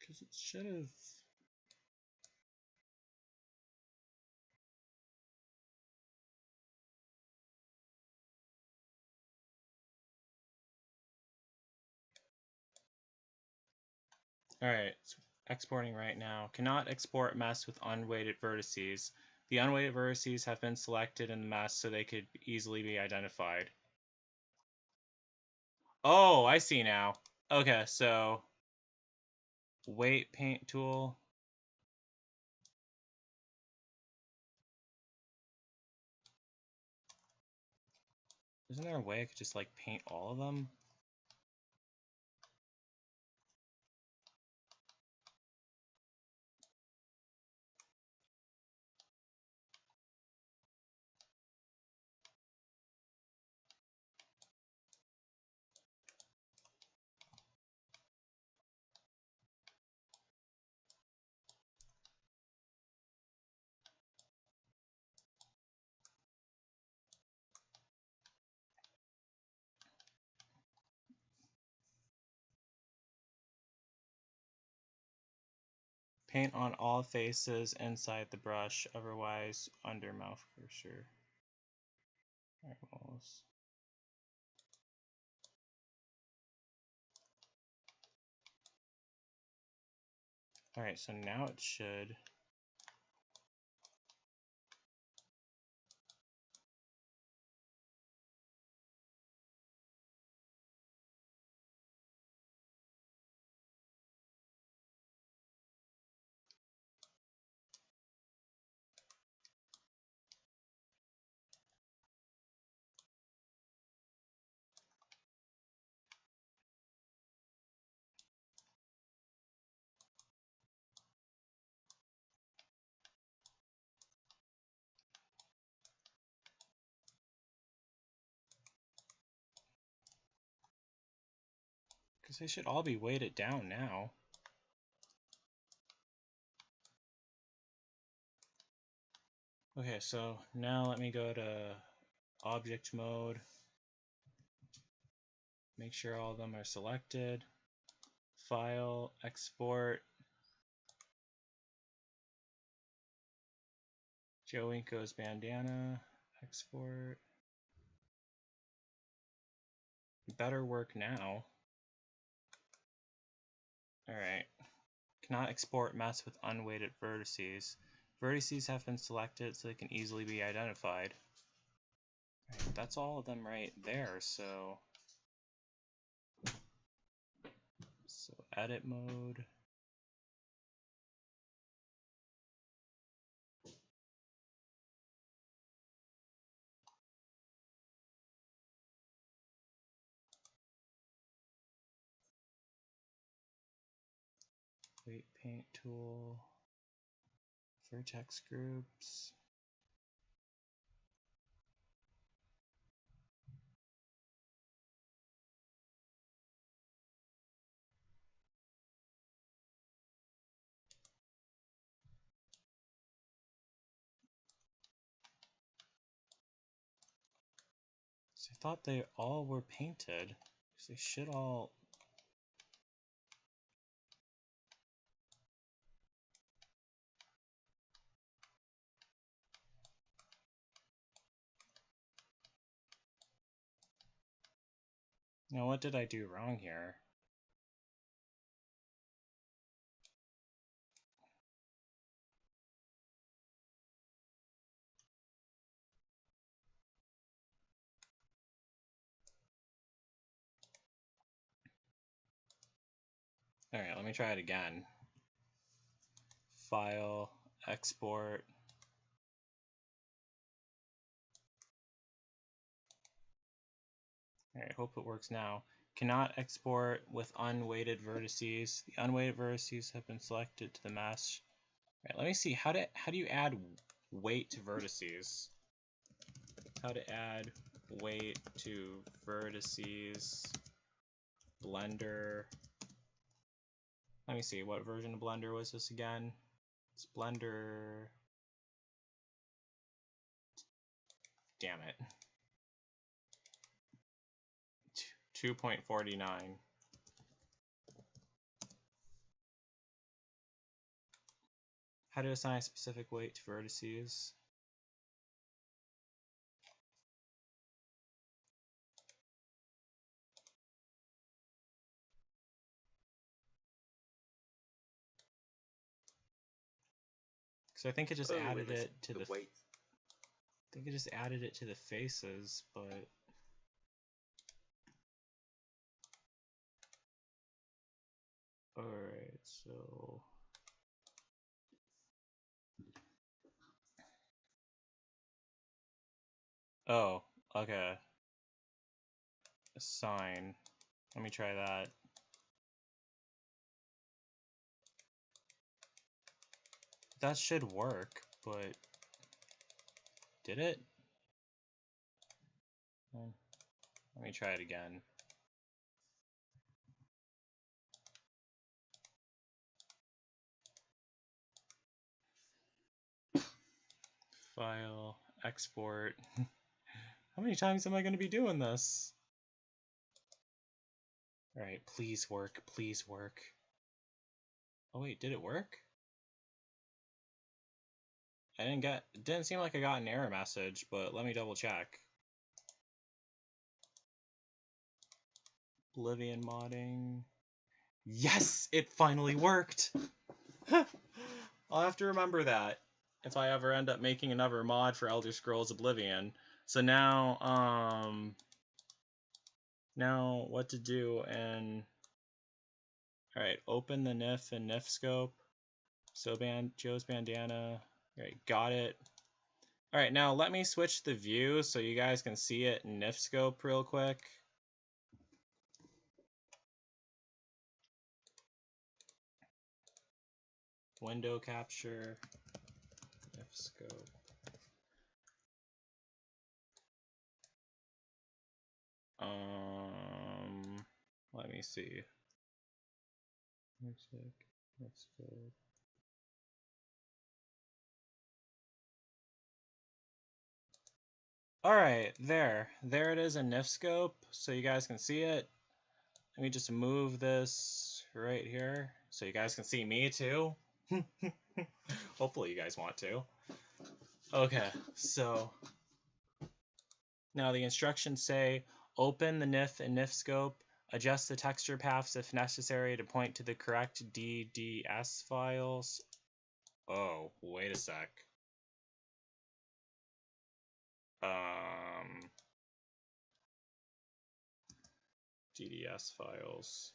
Because it should have... Alright, it's exporting right now. Cannot export mesh with unweighted vertices. The unweighted vertices have been selected in the mesh so they could easily be identified. Oh, I see now. Okay, so weight paint tool. Isn't there a way I could just like paint all of them? Paint on all faces inside the brush, otherwise under mouth cursor. Almost. Alright, so now it should. Because they should all be weighted down now. Okay, so now let me go to object mode. Make sure all of them are selected. File, export. Joe Inco's bandana, export. Better work now. Alright. Cannot export mesh with unweighted vertices. Vertices have been selected so they can easily be identified. Right, that's all of them right there, so edit mode. Weight paint tool. Vertex groups. So I thought they all were painted. So they should all. Now, what did I do wrong here? Alright, let me try it again. File, export. Alright, hope it works now. Cannot export with unweighted vertices. The unweighted vertices have been selected to the mesh. Alright, let me see. How do you add weight to vertices? How to add weight to vertices. Blender. Let me see. What version of Blender was this again? It's Blender. Damn it. 2.49. How to assign a specific weight to vertices. Because I think it just added it to the weight. I think it just added it to the faces, but alright, so oh, okay. Assign. Let me try that. That should work, but did it? Let me try it again. File, export. How many times am I going to be doing this? Alright, please work, please work. Oh wait, did it work? It didn't seem like I got an error message, but let me double check. Oblivion modding. Yes, it finally worked. I'll have to remember that if I ever end up making another mod for Elder Scrolls Oblivion. So now, now what to do and alright, open the NIF and NIF scope. So Joe's bandana. Alright, got it. Alright, now let me switch the view so you guys can see it in NIF scope real quick. Window capture, NIF scope. Let me see. Music, NIF scope. Alright, there it is in NIF scope, so you guys can see it. Let me just move this right here, so you guys can see me too. Hopefully you guys want to. Okay, so now the instructions say, open the NIF and NIF scope, adjust the texture paths if necessary to point to the correct DDS files. Oh, wait a sec. DDS files.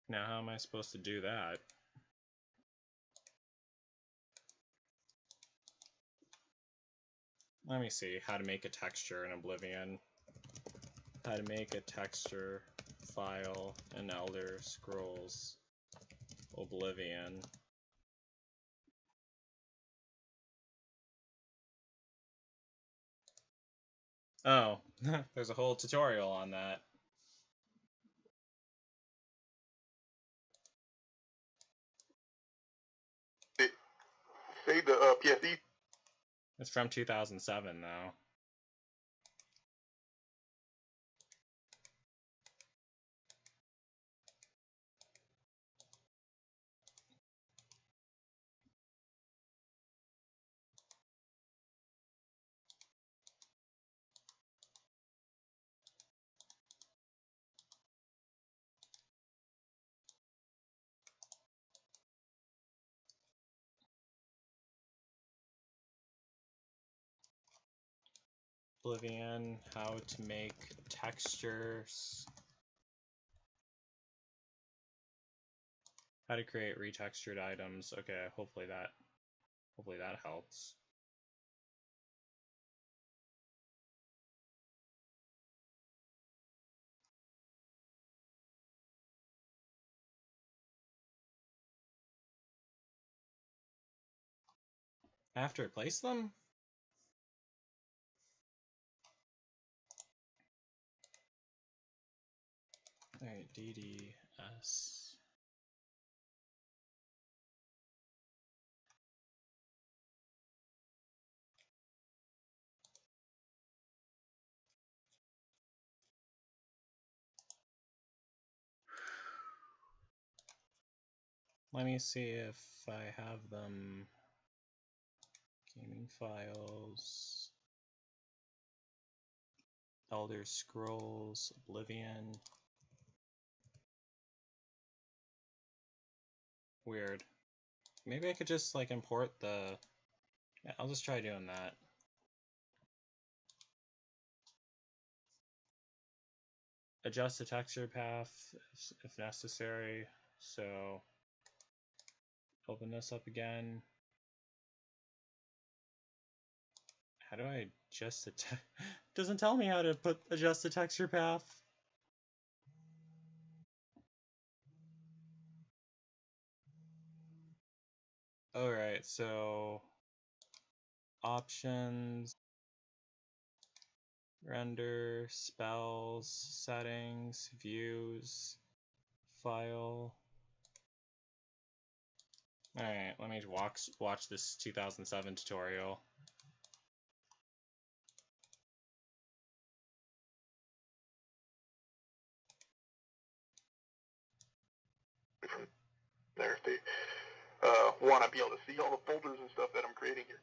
Now, how am I supposed to do that? Let me see how to make a texture in Oblivion. How to make a texture file in Elder Scrolls Oblivion. Oh, there's a whole tutorial on that. Say the PSD. It's from 2007, though. Oblivion, how to make textures. How to create retextured items. Okay, hopefully that helps. I have to replace them? Alright, DDS. Let me see if I have them. Gaming files. Elder Scrolls, Oblivion. Weird. Maybe I could just like import the... Yeah, I'll just try doing that. Adjust the texture path if necessary. So open this up again. How do I adjust the doesn't tell me how to adjust the texture path. Alright, so options, render, spells, settings, views, file. Alright, let me watch this 2007 tutorial. There, if they want to be able to see all the folders and stuff that I'm creating here.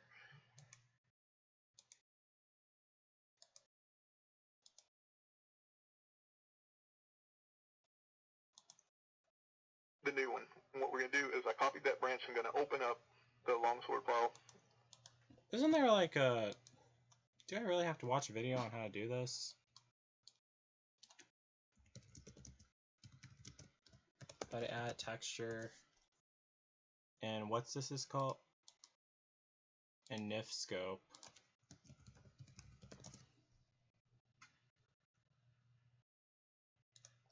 The new one. And what we're going to do is I copied that branch. I'm going to open up the longsword file. Isn't there like a... Do I really have to watch a video on how to do this? Gotta add texture. And what's this is called? And NIF scope.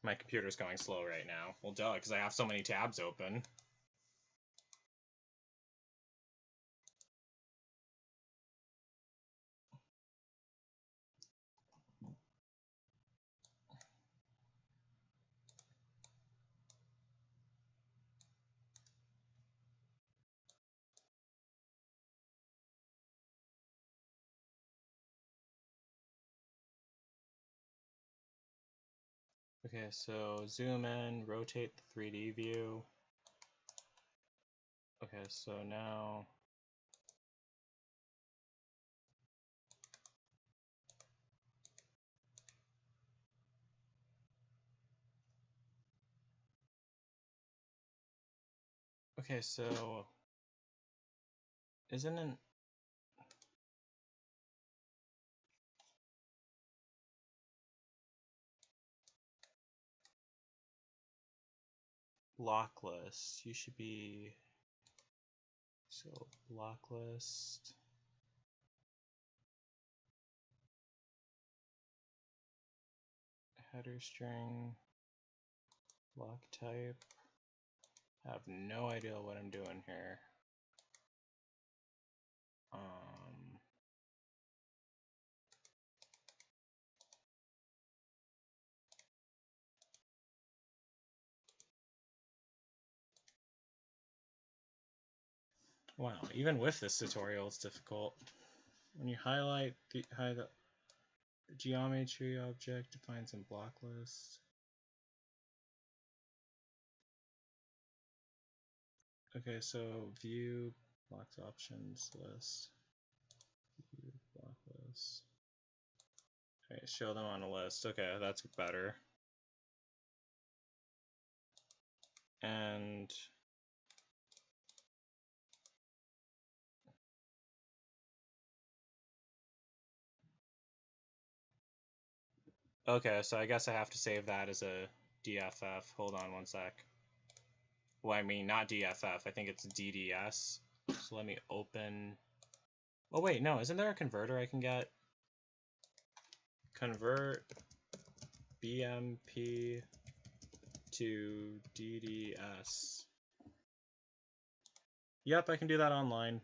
My computer's going slow right now. Well, duh, because I have so many tabs open. Okay, so zoom in, rotate the 3D view. Okay, so now... Okay, so... Isn't an... block list. You should be... So, block list... Header string... Block type. Have no idea what I'm doing here. Wow, even with this tutorial, it's difficult. When you highlight the geometry object, defines in block list. Okay, so view blocks options list. View block list. Okay, show them on a list. Okay, that's better. And okay, so I guess I have to save that as a DFF. Hold on one sec. Well, I mean, not DFF. I think it's DDS. So let me open... Oh, wait, no. Isn't there a converter I can get? Convert BMP to DDS. Yep, I can do that online.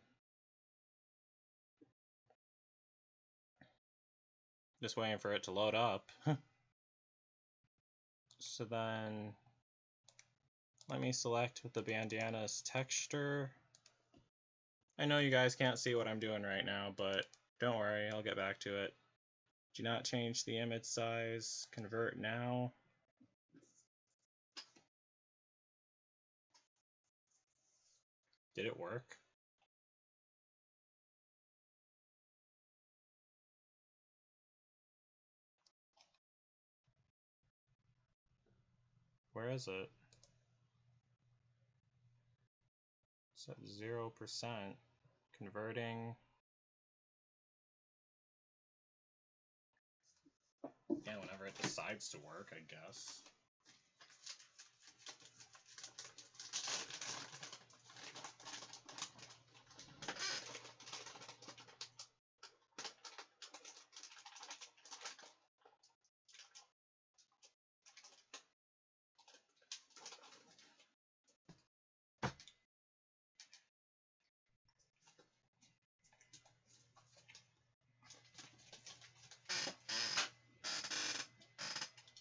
Just waiting for it to load up. So then... Let me select with the bandana's texture. I know you guys can't see what I'm doing right now, but don't worry, I'll get back to it. Do not change the image size. Convert now. Did it work? Where is it? It's at 0%. Converting. Yeah, whenever it decides to work, I guess.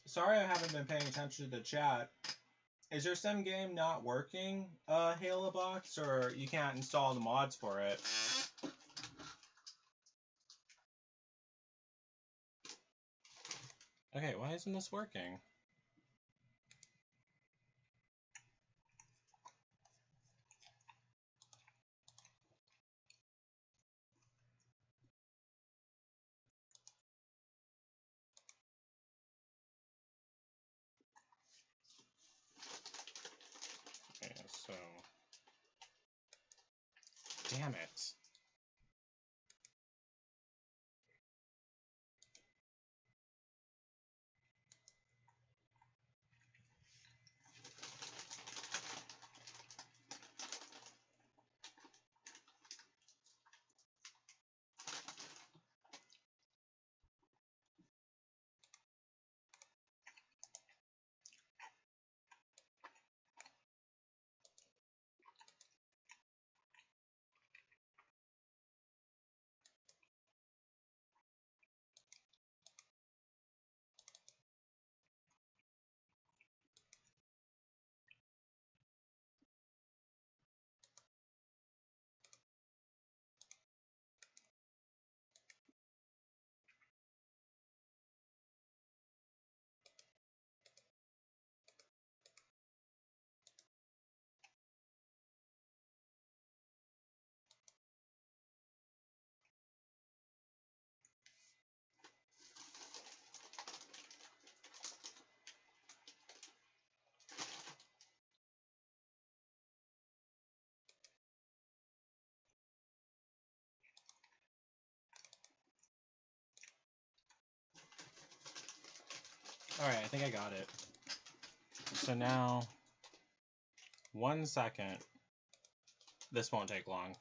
Sorry I haven't been paying attention to the chat. Is your sim game not working, Halo Box, or you can't install the mods for it? Okay, why isn't this working? Okay, so... Damn it. Alright, I think I got it. So now, 1 second. This won't take long.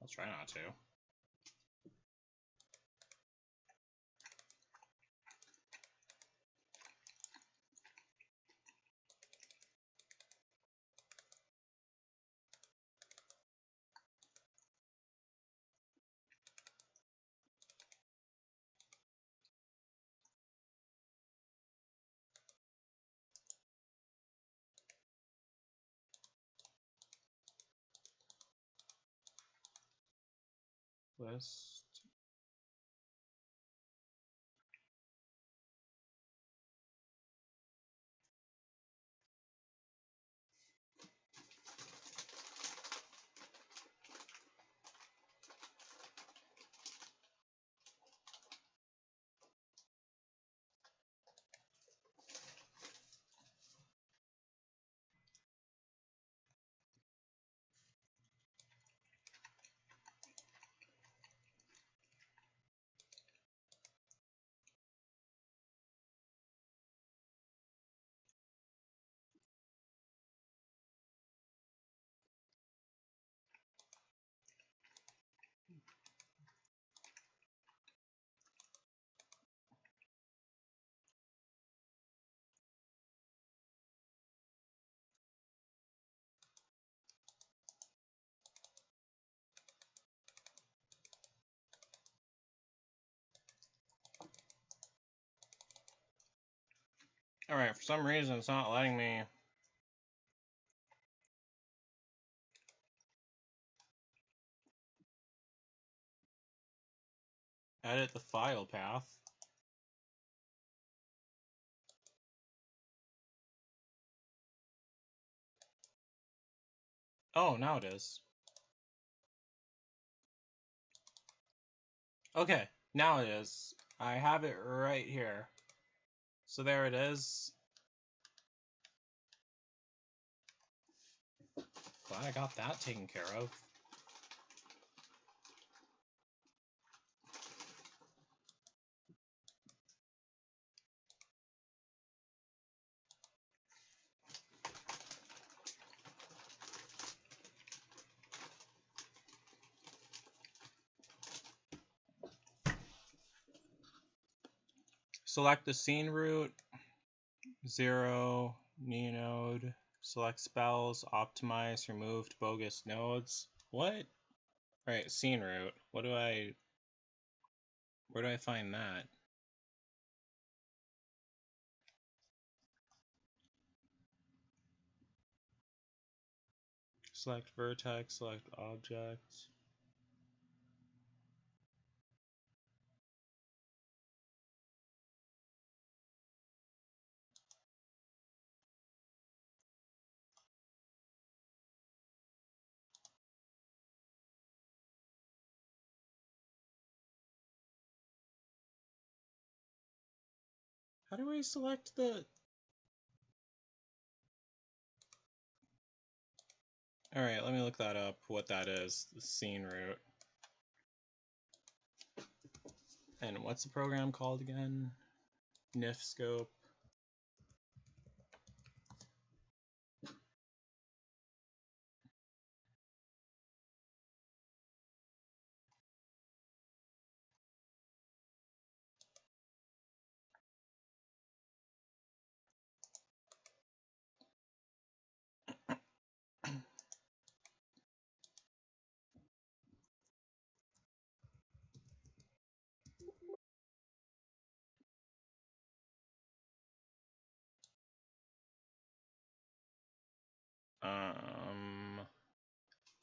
I'll try not to. List. Alright, for some reason it's not letting me edit the file path. Oh, now it is. Okay, now it is. I have it right here. So there it is. Glad I got that taken care of. Select the scene route, 0, new node, select spells, optimize, removed bogus nodes. What? Alright, scene route. Where do I find that? Select vertex, select object. How do I select the... Alright, let me look that up, what that is, the scene route. And what's the program called again? NIF scope.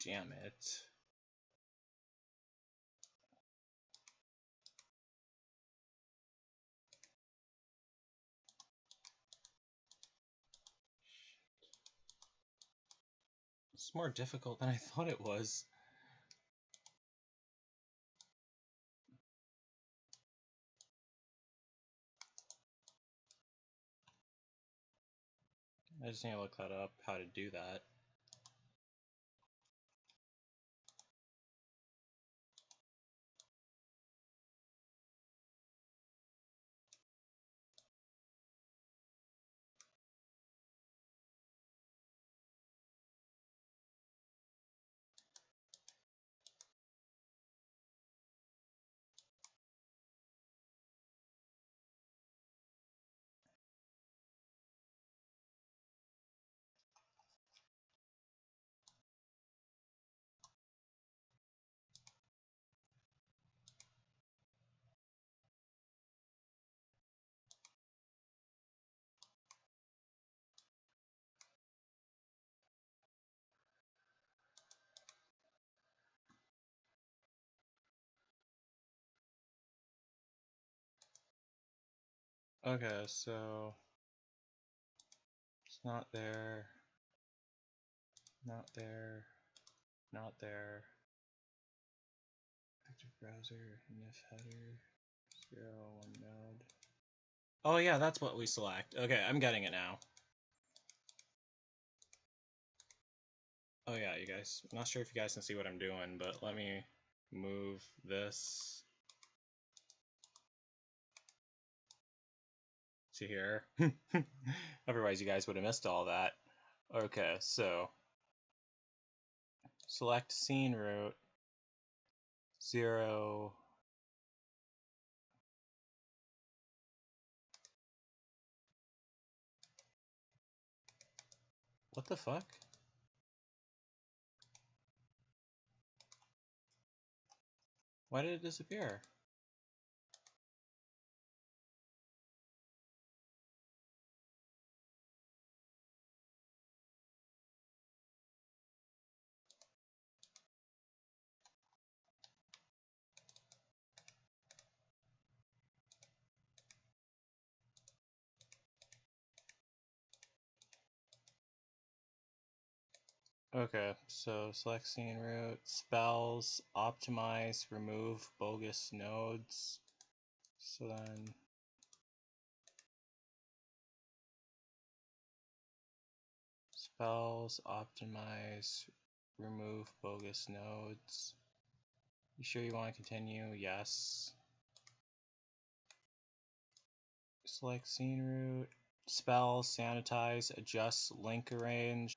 Damn it. It's more difficult than I thought it was. I just need to look that up, how to do that. Okay, so it's not there, not there, not there. Active browser, NIF header, 0, 1 node. Oh yeah, that's what we select. Okay, I'm getting it now. Oh yeah, you guys, I'm not sure if you guys can see what I'm doing, but let me move this to here. Otherwise you guys would have missed all that. Okay, so select scene route, 0. What the fuck? Why did it disappear? Okay, so select scene route, spells, optimize, remove bogus nodes. So then spells, optimize, remove bogus nodes. You sure you want to continue? Yes. Select scene route, spells, sanitize, adjust link arrange.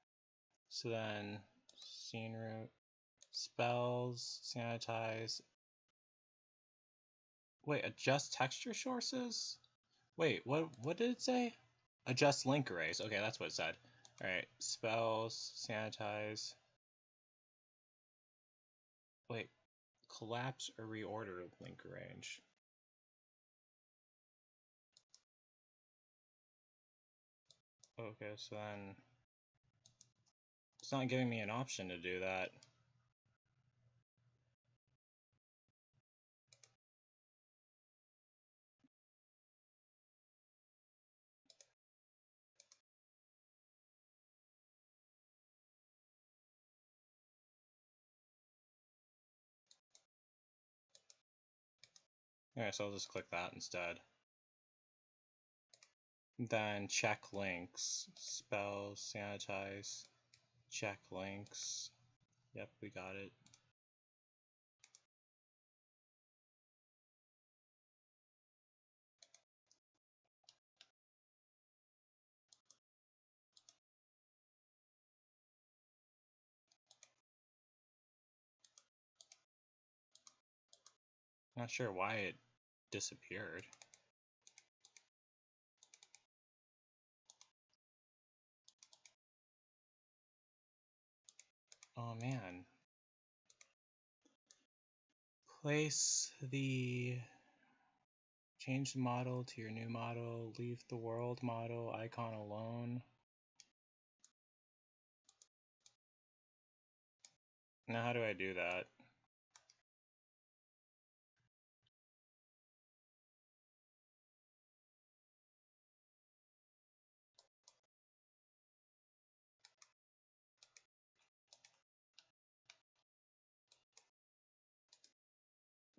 So then scene route, spells, sanitize. Wait, adjust texture sources? Wait, what did it say? Adjust link arrays. Okay, that's what it said. Alright, spells, sanitize. Wait, collapse or reorder link arrange. Okay, so then it's not giving me an option to do that. Alright, so I'll just click that instead. Then check links. Spells, sanitize, check links. Yep, we got it. Not sure why it disappeared. Oh man. Change the model to your new model, leave the world model icon alone. Now how do I do that?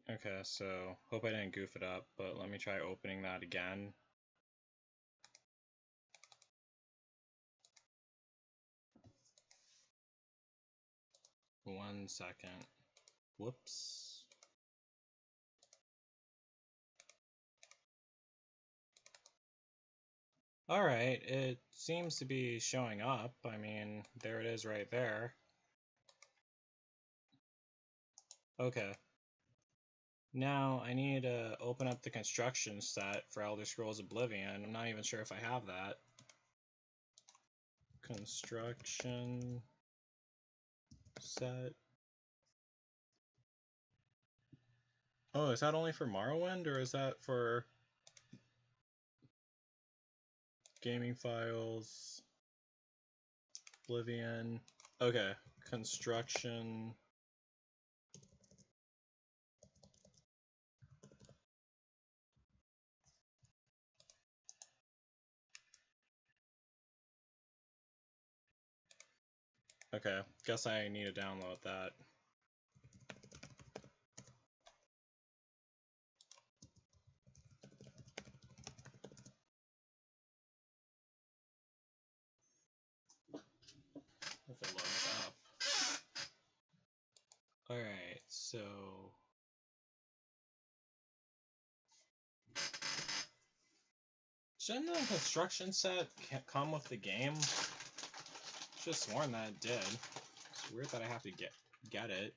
Okay, so hope I didn't goof it up, but let me try opening that again. One second. Whoops. Alright, it seems to be showing up. I mean, there it is right there. Okay. Now I need to open up the construction set for Elder Scrolls Oblivion. I'm not even sure if I have that. Construction set. Oh, is that only for Morrowind, or is that for gaming files, Oblivion? Okay, construction. Okay, guess I need to download that. If it loads up. Alright, so... Shouldn't the construction set come with the game? Just sworn that it did. It's weird that I have to get it.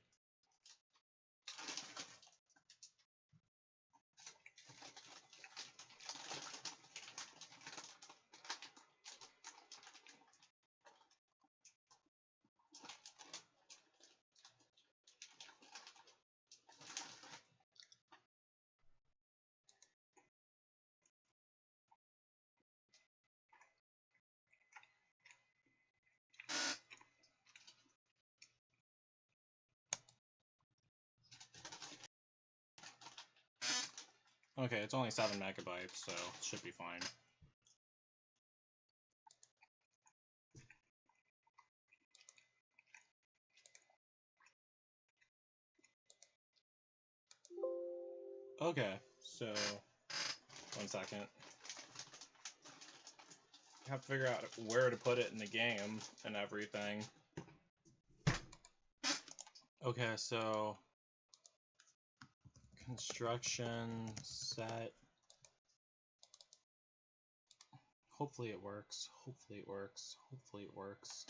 Okay, it's only 7 megabytes, so it should be fine. Okay, so 1 second. I have to figure out where to put it in the game and everything. Okay, so construction set. Hopefully it works. Hopefully it works. Hopefully it works.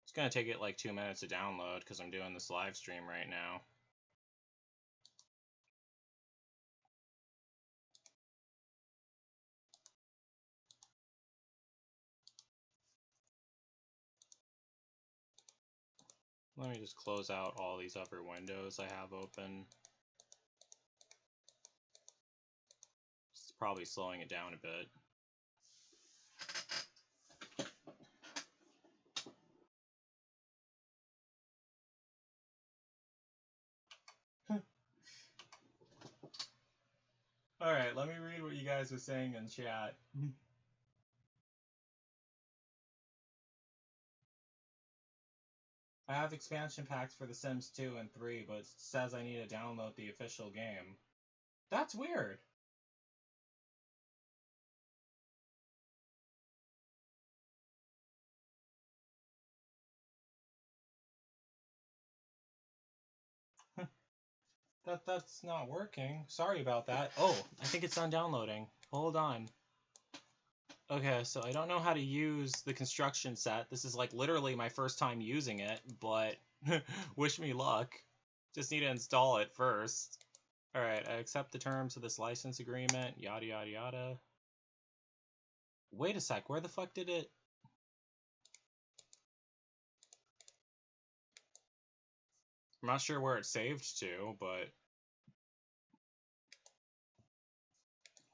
It's gonna take it like 2 minutes to download because I'm doing this live stream right now. Let me just close out all these other windows I have open. It's probably slowing it down a bit. Alright, let me read what you guys are saying in chat. I have expansion packs for The Sims 2 and 3, but it says I need to download the official game. That's weird. That's not working. Sorry about that. Oh, I think it's done downloading. Hold on. Okay, so I don't know how to use the construction set. This is like literally my first time using it, but wish me luck. Just need to install it first. Alright, I accept the terms of this license agreement, yada yada yada. Wait a sec, where the fuck did it... I'm not sure where it saved to, but...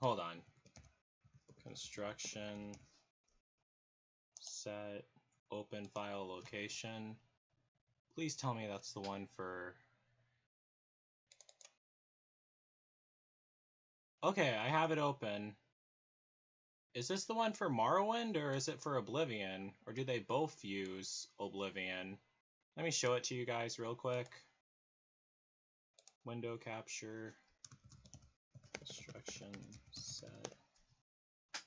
Hold on. Construction... Set... Open file location. Please tell me that's the one for... Okay, I have it open. Is this the one for Morrowind, or is it for Oblivion? Or do they both use Oblivion? Let me show it to you guys real quick. Window capture. Construction set.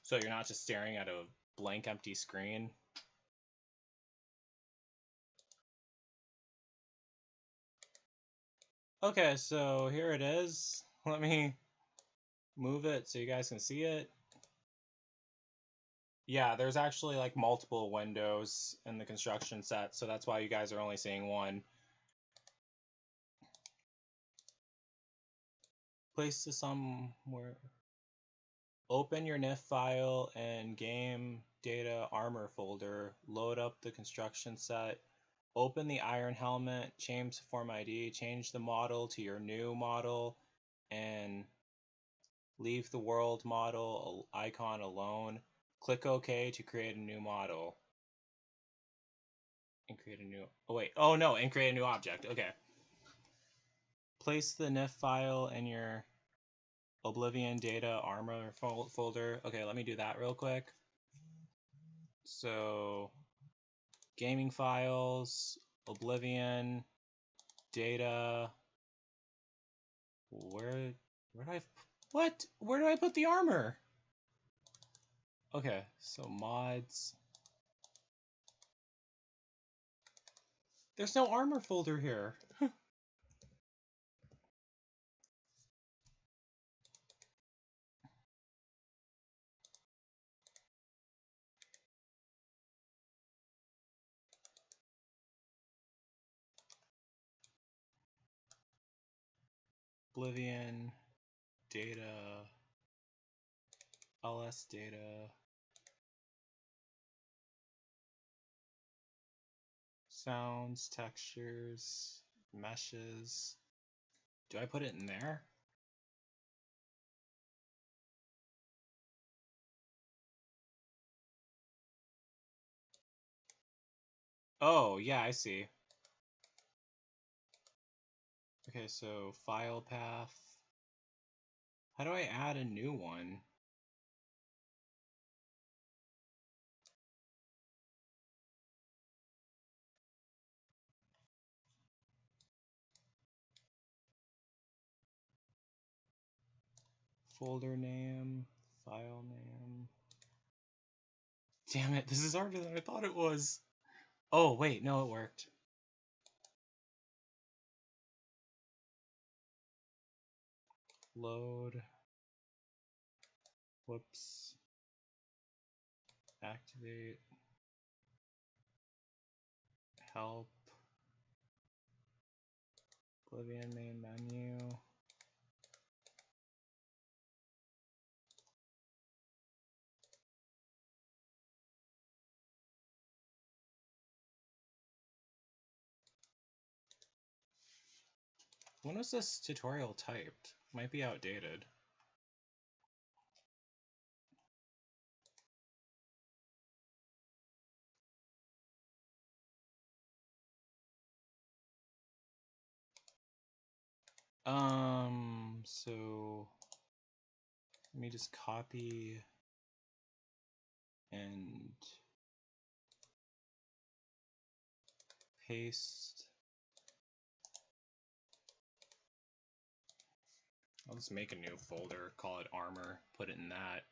So you're not just staring at a blank empty screen? Okay, so here it is. Let me move it so you guys can see it. Yeah, there's actually like multiple windows in the construction set, so that's why you guys are only seeing one. Place this somewhere. Open your NIF file and game data armor folder. Load up the construction set. Open the iron helmet. Change the form ID. Change the model to your new model, and leave the world model icon alone. Click OK to create a new model. And create a new... Oh, wait. Oh, no. And create a new object. Okay. Place the NIF file in your Oblivion data armor folder. Okay, let me do that real quick. So... gaming files, Oblivion, data. Where do I what? Where do I put the armor? Okay, so mods. There's no armor folder here. Oblivion, data, ls data, sounds, textures, meshes. Do I put it in there? Oh, yeah, I see. Okay, so file path. How do I add a new one? Folder name, file name. Damn it, this is harder than I thought it was. Oh, wait, no, it worked. Load. Whoops. Activate. Help. Oblivion main menu. When was this tutorial typed? Might be outdated. So let me just copy and paste. I'll just make a new folder, call it armor, put it in that.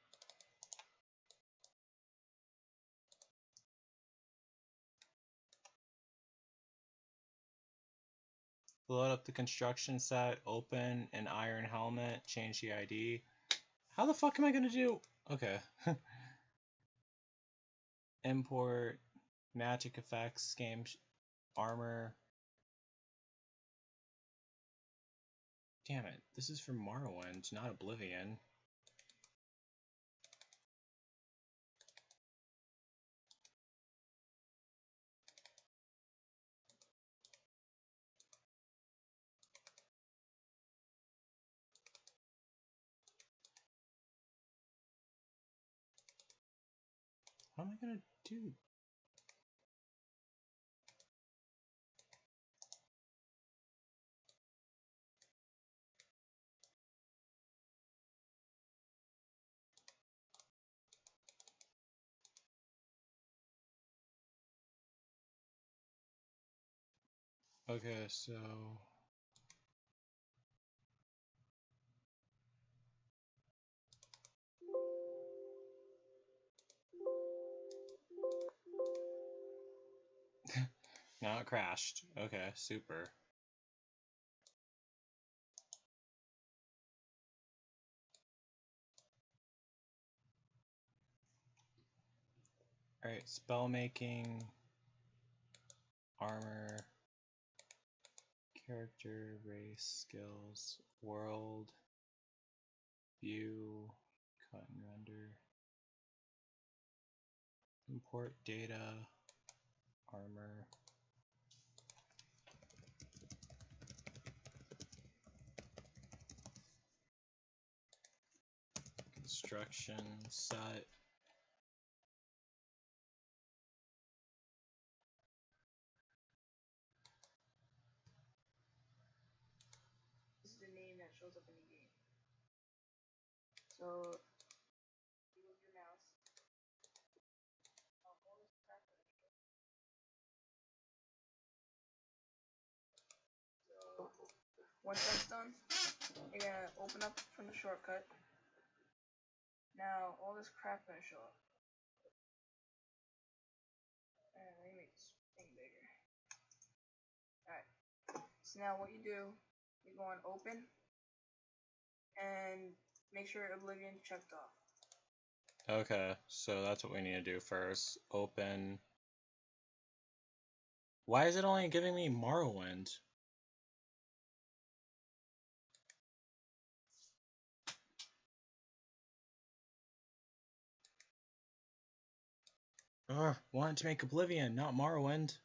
Load up the construction set, open an iron helmet, change the ID. How the fuck am I gonna do? Okay. Import magic effects, game armor. Damn it, this is from Morrowind, not Oblivion. How am I gonna do? Okay, so now it crashed. Okay, super. Alright, spell making, armor, character, race, skills, world, view, cut and render, import data, armor. Construction set. This is the name that shows up in the game. So you move your mouse. Once that's done, you're gonna open up from the shortcut. Now all this crap's gonna show up. And let me make this thing bigger. Alright. So now what you do, you go on open and make sure Oblivion's checked off. Okay, so that's what we need to do first. Open. Why is it only giving me Morrowind? Ugh, wanted to make Oblivion, not Morrowind.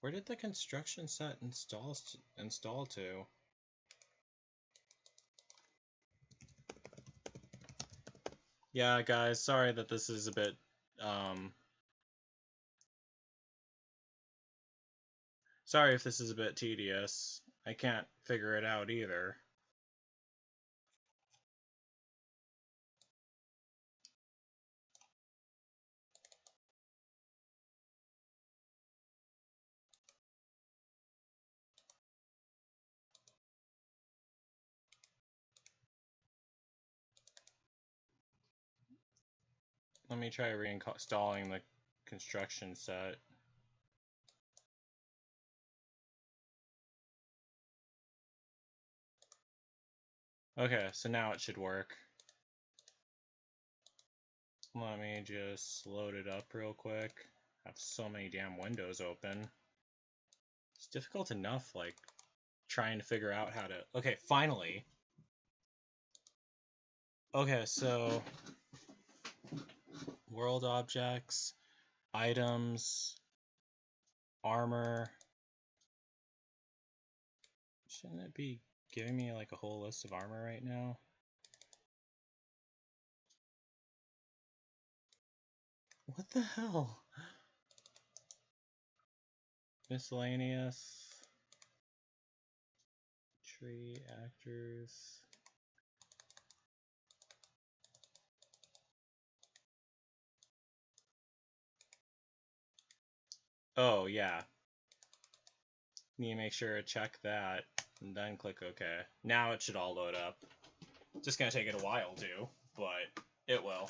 Where did the construction set install to? Yeah, guys, sorry that this is a bit, sorry if this is a bit tedious. I can't figure it out either. Let me try reinstalling the construction set. Okay, so now it should work. Let me just load it up real quick. I have so many damn windows open. It's difficult enough, like, trying to figure out how to... Okay, finally! Okay, so... World objects, items, armor... Shouldn't it be giving me, like, a whole list of armor right now? What the hell? Miscellaneous... Tree, actors... Oh, yeah. Need to make sure to check that, and then click OK. Now it should all load up. Just gonna take it a while too, but it will.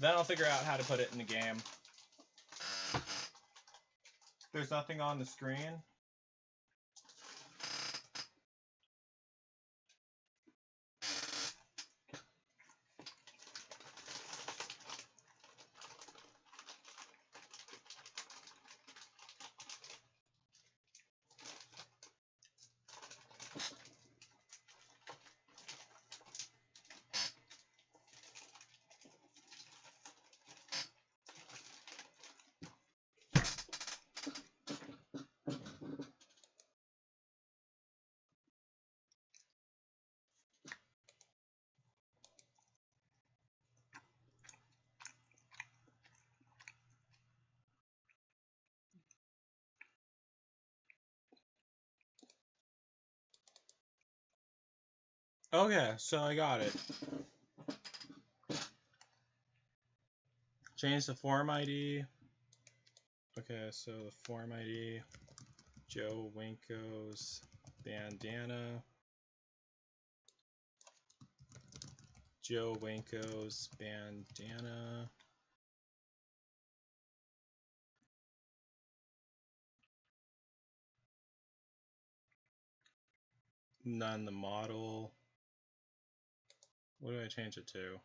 Then I'll figure out how to put it in the game. There's nothing on the screen. Okay, so I got it. Change the form ID. Okay, so the form ID, Joe Winko's bandana. Joe Winko's bandana. None the model. What do I change it to?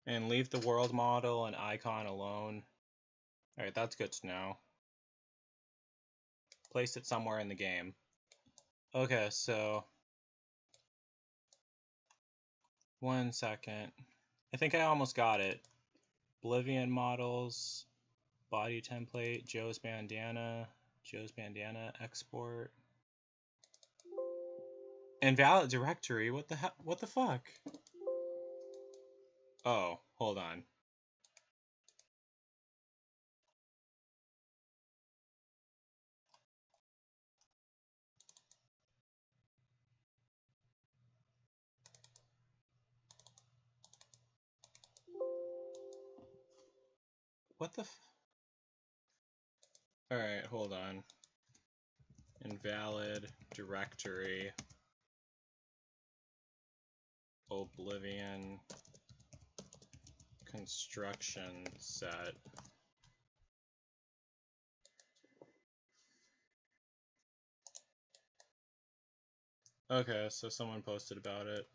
And leave the world model and icon alone. Alright, that's good to know. Place it somewhere in the game. Okay, so... 1 second. I think I almost got it. Oblivion models, body template, Joe's bandana, export. Invalid directory? What the hell? What the fuck? Oh, hold on. What the f... Alright, hold on. Invalid directory. Oblivion construction set. Okay, so someone posted about it.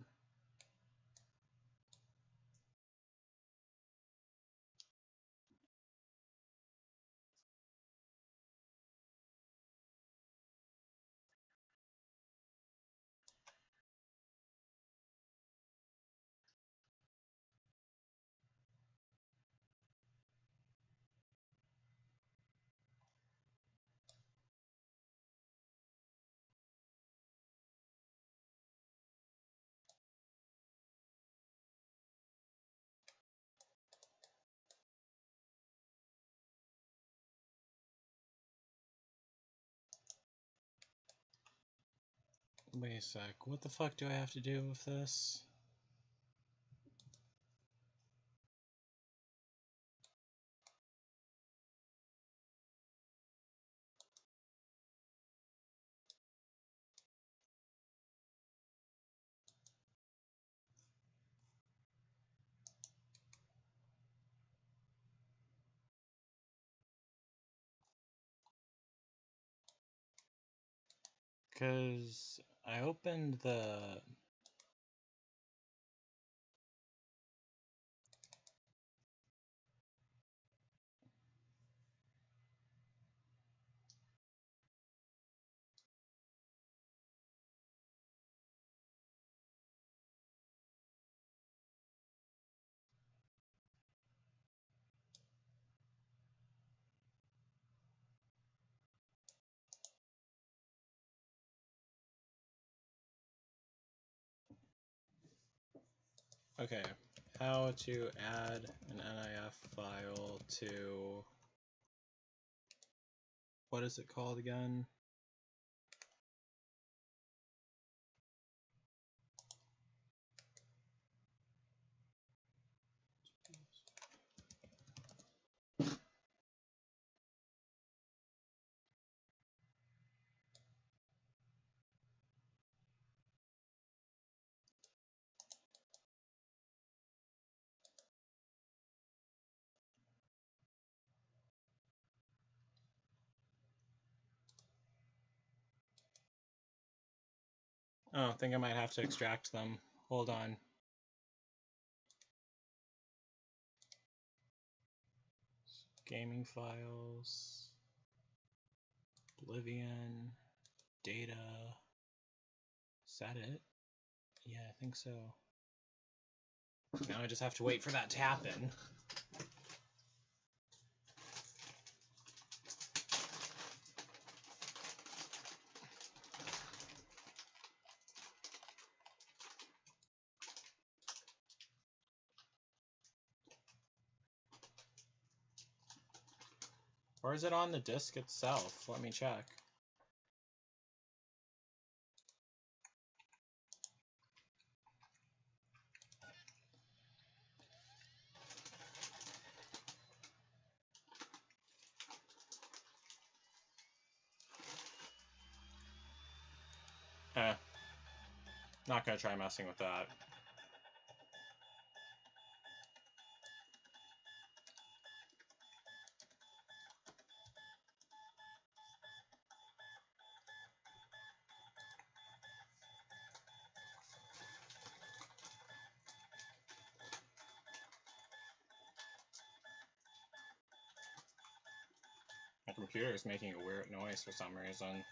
Wait a sec, what the fuck do I have to do with this? Because I opened the... Okay, how to add an NIF file to... What is it called again? Oh, I think I might have to extract them. Hold on. Gaming files, Oblivion, data. Is that it? Yeah, I think so. Now I just have to wait for that to happen. Or is it on the disk itself? Let me check. Not gonna try messing with that. My computer is making a weird noise for some reason.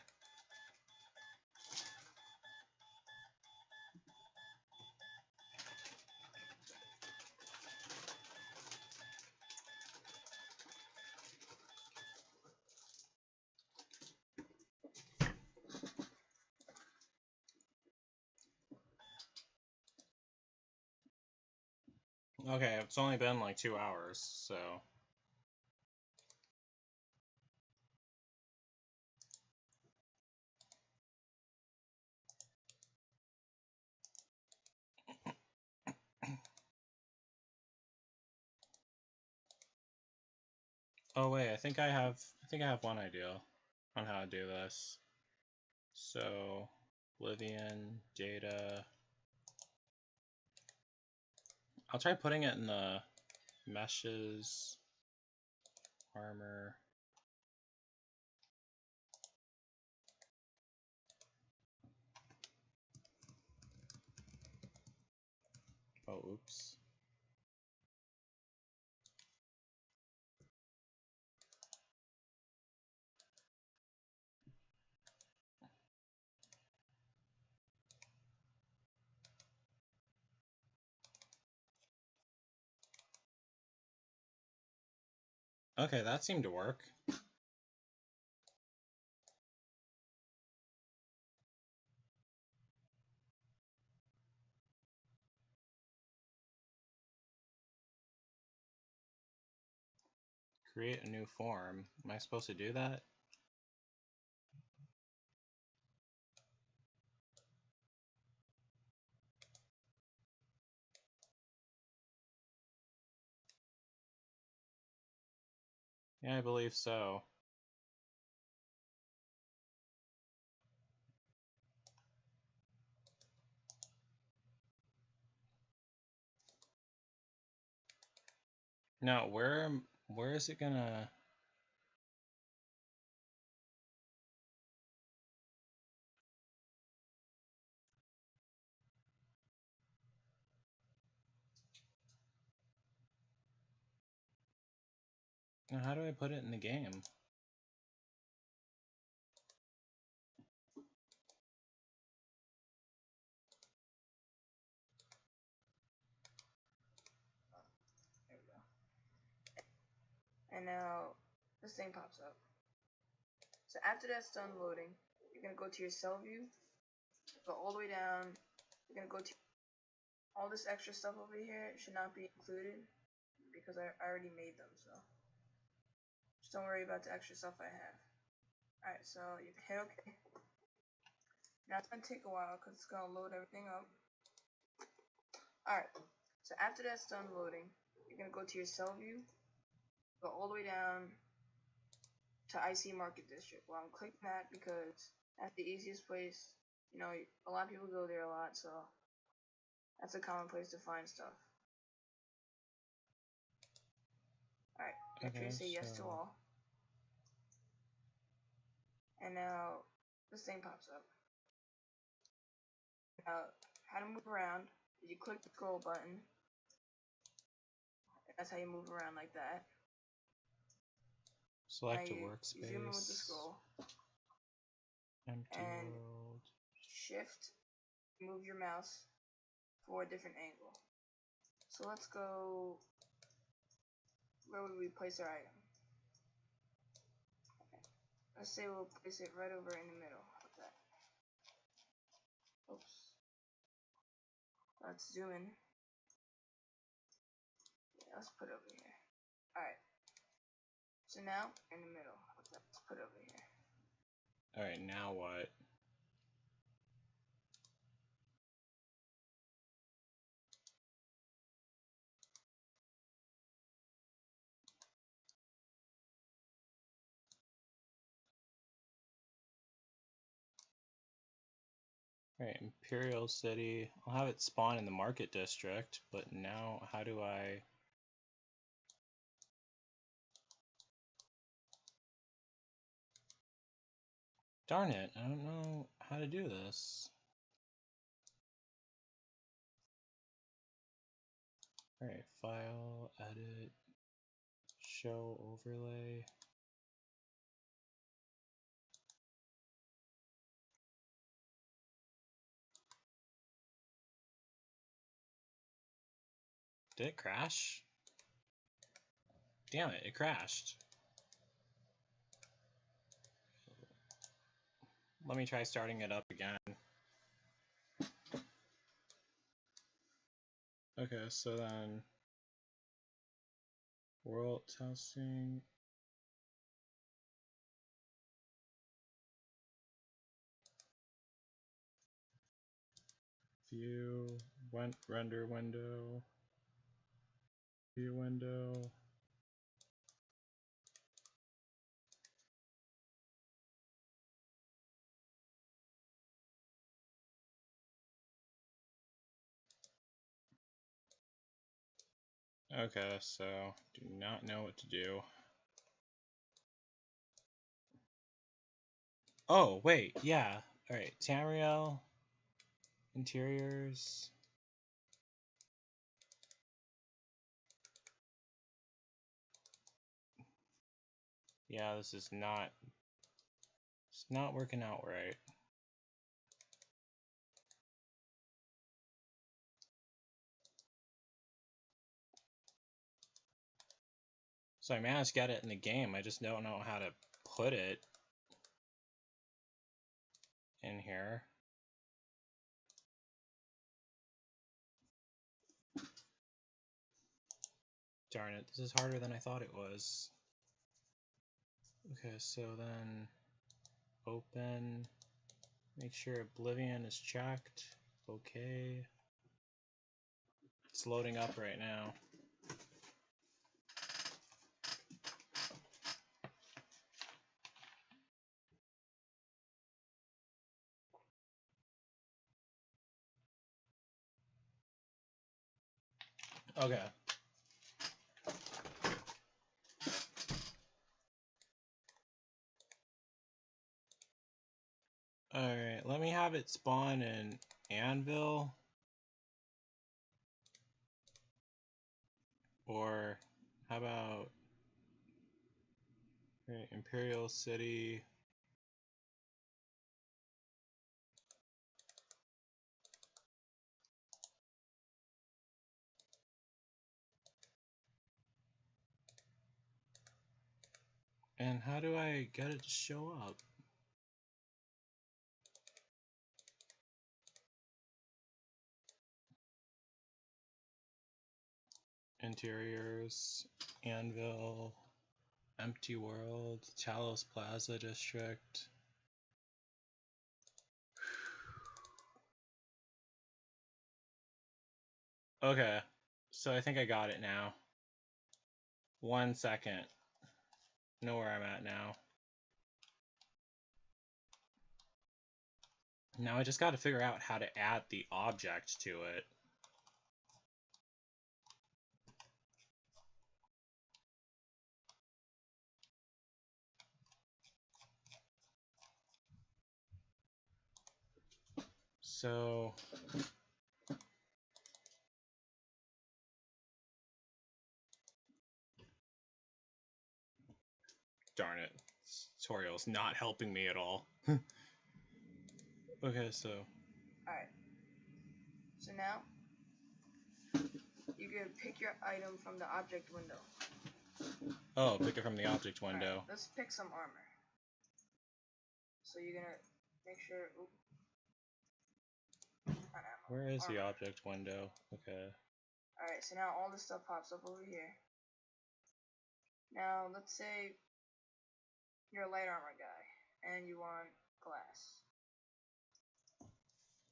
Okay, it's only been like 2 hours, so... Oh wait, I think I have one idea on how to do this. So, Oblivion, data. I'll try putting it in the meshes, armor. Oh, oops. Okay, that seemed to work. Create a new form. Am I supposed to do that? Yeah, I believe so. Now, where is it gonna... Now, how do I put it in the game? There we go. And now this thing pops up. So after that's done loading, you're gonna go to your cell view, go all the way down. You're gonna go to all this extra stuff over here should not be included because I already made them. So just don't worry about the extra stuff I have. Alright, so you hit OK. Now it's gonna take a while because it's gonna load everything up. Alright, so after that's done loading, you're gonna go to your cell view, go all the way down to IC Market District. Well, I'm clicking that because that's the easiest place. You know, a lot of people go there a lot, so that's a common place to find stuff. Alright, make sure you say yes to all. And now this thing pops up. Now, how to move around is you click the scroll button. And that's how you move around like that. Select a You workspace. zoom in with the scroll. Empty And world. shift, move your mouse for a different angle. So let's go, where would we place our item? Okay. Let's say we'll place it right over in the middle. How's that? Oops. Let's zoom in. Yeah, let's put it over here. Alright. So now, in the middle. How's that? Let's put it over here. Alright, now what? Alright, Imperial City. I'll have it spawn in the Market District, but now how do I... Darn it, I don't know how to do this. Alright, File, Edit, Show Overlay. Did it crash? Damn it, it crashed. Let me try starting it up again. Okay, so then world testing. View, render window, view window. Okay, so do not know what to do. Oh, wait, yeah. Alright, Tamriel, interiors. Yeah, this is not, it's not working out right. So I managed to get it in the game, I just don't know how to put it in here. Darn it, this is harder than I thought it was. Okay, so then open, make sure Oblivion is checked. Okay. It's loading up right now. Okay. Alright, let me have it spawn in Anvil. Or how about Imperial City? And how do I get it to show up? Interiors, Anvil, Empty World, Talos Plaza District. Okay, so I think I got it now. 1 second. Know where I'm at now. Now I just got to figure out how to add the object to it. So darn it, this tutorial's not helping me at all. Okay, so Alright. So now, you can pick your item from the object window. oh, pick it from the object window. Alright, let's pick some armor. So you're gonna make sure. Where is the object window? Okay. Alright, so now all this stuff pops up over here. Now, let's say you're a light armor guy and you want glass.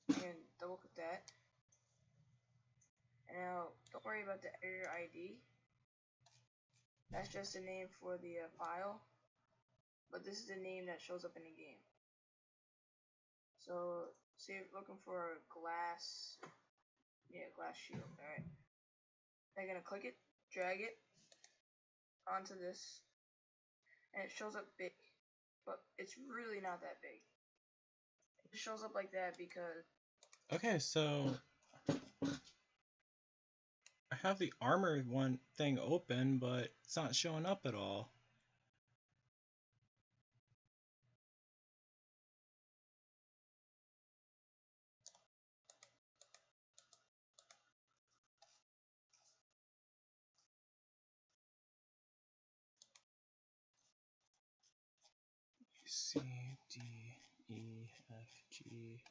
You can double click that. And now, don't worry about the editor ID. That's just a name for the file, but this is the name that shows up in the game. So, say you're looking for glass, glass shield. Alright. They're gonna click it, drag it onto this, and it shows up big, but it's really not that big. It shows up like that because. Okay, so I have the armor one thing open, but it's not showing up at all. C, D, E, F, G.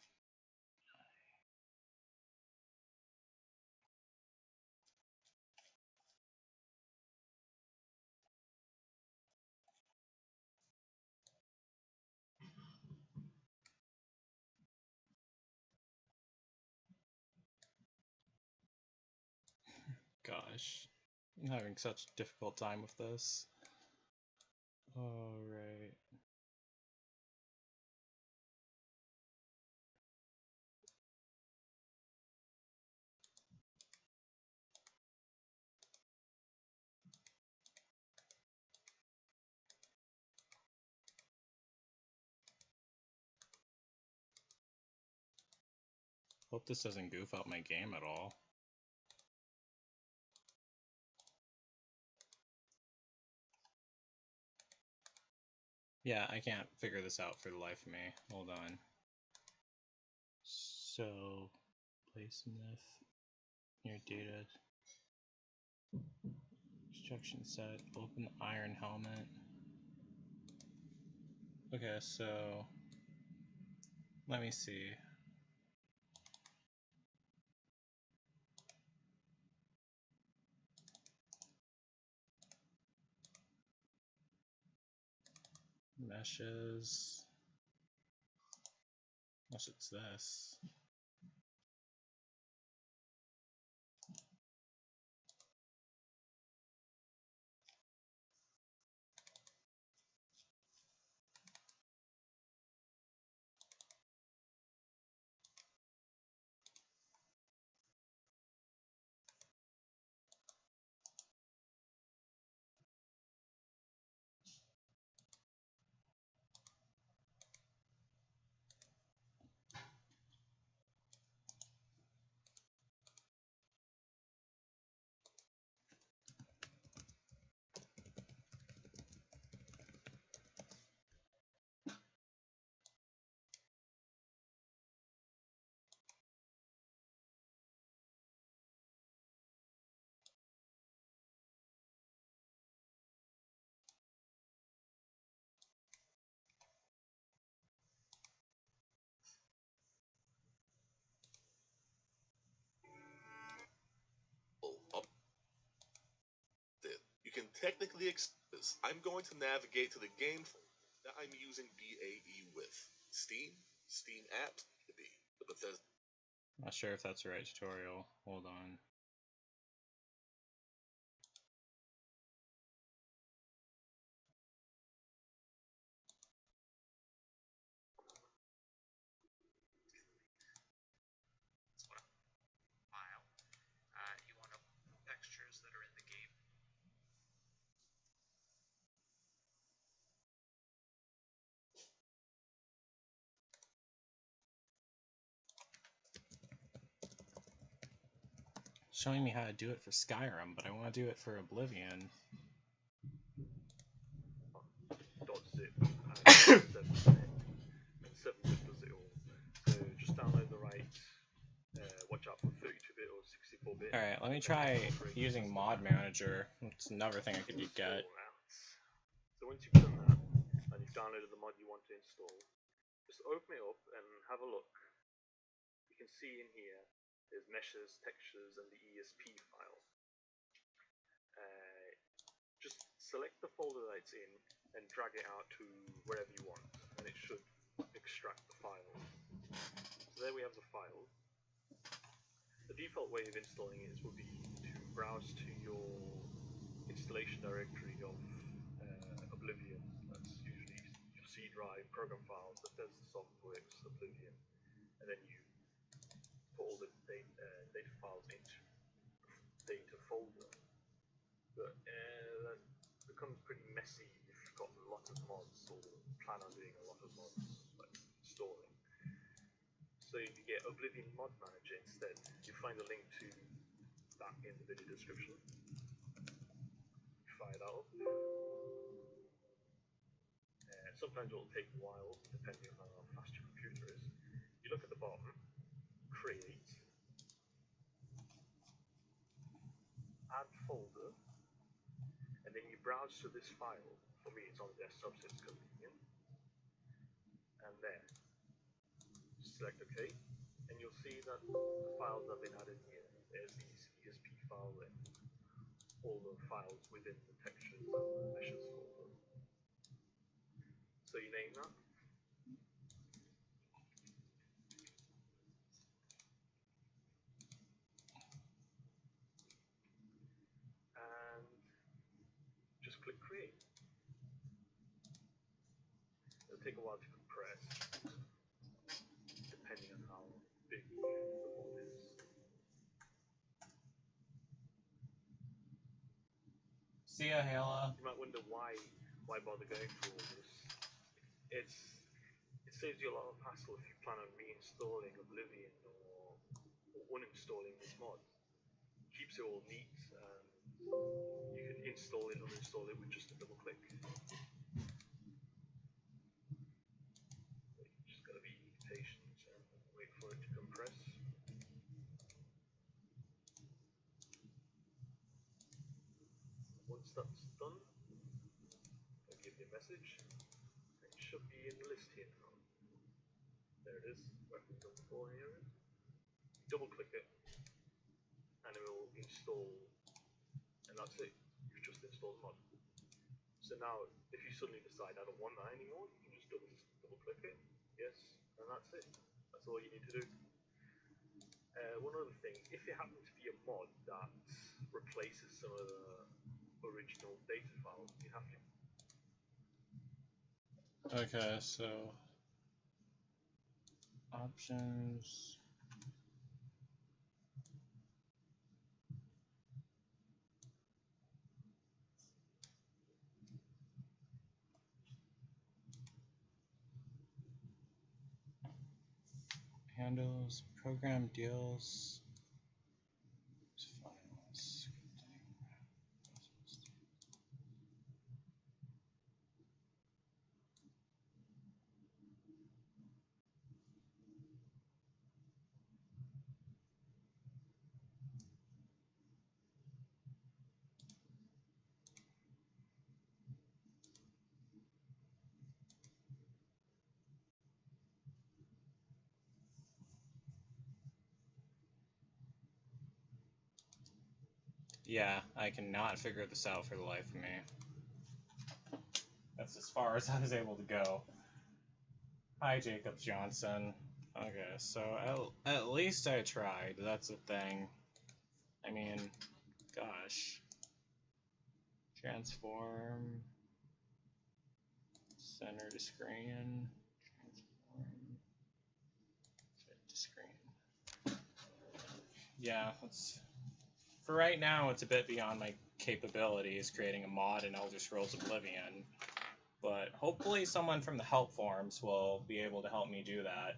Gosh, I'm having such a difficult time with this. Alright. Hope this doesn't goof up my game at all. Yeah, I can't figure this out for the life of me. Hold on. So, place myth, your data, instruction set, open the iron helmet. Okay, so, let me see. Meshes. Unless it's this. You can technically this. I'm going to navigate to the game that I'm using BAE with. Steam app, the Bethesda. Not sure if that's the right tutorial. Hold on. File. You want to textures that are in the game. Showing me how to do it for Skyrim, but I want to do it for Oblivion. .zip and 7-zip does it all. So just download the right, watch out for 32-bit or 64-bit. Alright, let me try using Mod Manager. It's another thing I could get. So once you've done that, and you've downloaded the mod you want to install, just open it up and have a look. You can see in here, there's meshes, textures, and the ESP file. Just select the folder that it's in and drag it out to wherever you want, and it should extract the file. So there we have the file. The default way of installing it would be to browse to your installation directory of Oblivion. That's usually your C drive, program files, Bethesda Softworks, Oblivion, and then you put all the data files into data folder. But that becomes pretty messy if you've got a lot of mods or plan on doing a lot of mods, like installing. So if you get Oblivion Mod Manager instead, you find a link to that in the video description. You fire that up. Sometimes it will take a while, depending on how fast your computer is. You look at the bottom, create, add folder, and then you browse to this file. For me, it's on the desktop, so it's convenient. And there. Select OK, and you'll see that the files have been added here. There's the ESP file and all the files within the textures and the meshes folder. So you name that. And just click create. It'll take a while to compress, depending on how big the mod is. See ya, Halo. You might wonder why bother going through all this. It saves you a lot of hassle if you plan on reinstalling Oblivion or uninstalling this mod. Keeps it all neat. You can install it and uninstall it with just a double click. You just gotta be patient and wait for it to compress. Once that's done, I'll give you a message. It should be in the list here now. There it is, where we've done before here. Double click it, and it will install, and that's it. You've just installed the mod. So now, if you suddenly decide I don't want that anymore, you can just double click it, yes, and that's it. That's all you need to do. One other thing, if it happens to be a mod that replaces some of the original data files, you have to. Okay, so options. Handles, program deals, files, yeah, I cannot figure this out for the life of me. That's as far as I was able to go. Hi, Jacob Johnson. Okay, so at least I tried. That's the thing. I mean, gosh. Transform. Center to screen. Transform. Fit to screen. Yeah, for right now, it's a bit beyond my capabilities creating a mod in Elder Scrolls Oblivion. But hopefully someone from the help forums will be able to help me do that.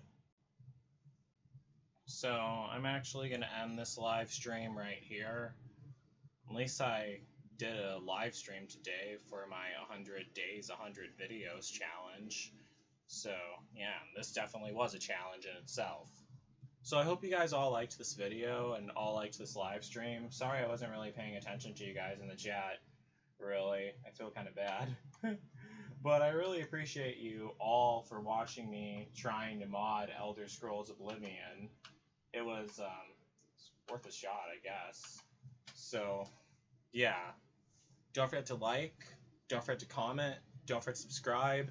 So I'm actually going to end this live stream right here. At least I did a live stream today for my 100 days, 100 videos challenge. So yeah, this definitely was a challenge in itself. So I hope you guys all liked this video and all liked this live stream. Sorry I wasn't really paying attention to you guys in the chat, really. I feel kind of bad. But I really appreciate you all for watching me trying to mod Elder Scrolls Oblivion. It was worth a shot, I guess. So, yeah. Don't forget to like, don't forget to comment, don't forget to subscribe,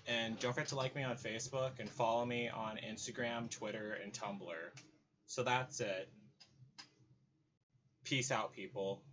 and don't forget to like me on Facebook and follow me on Instagram, Twitter, and Tumblr. So that's it. Peace out, people.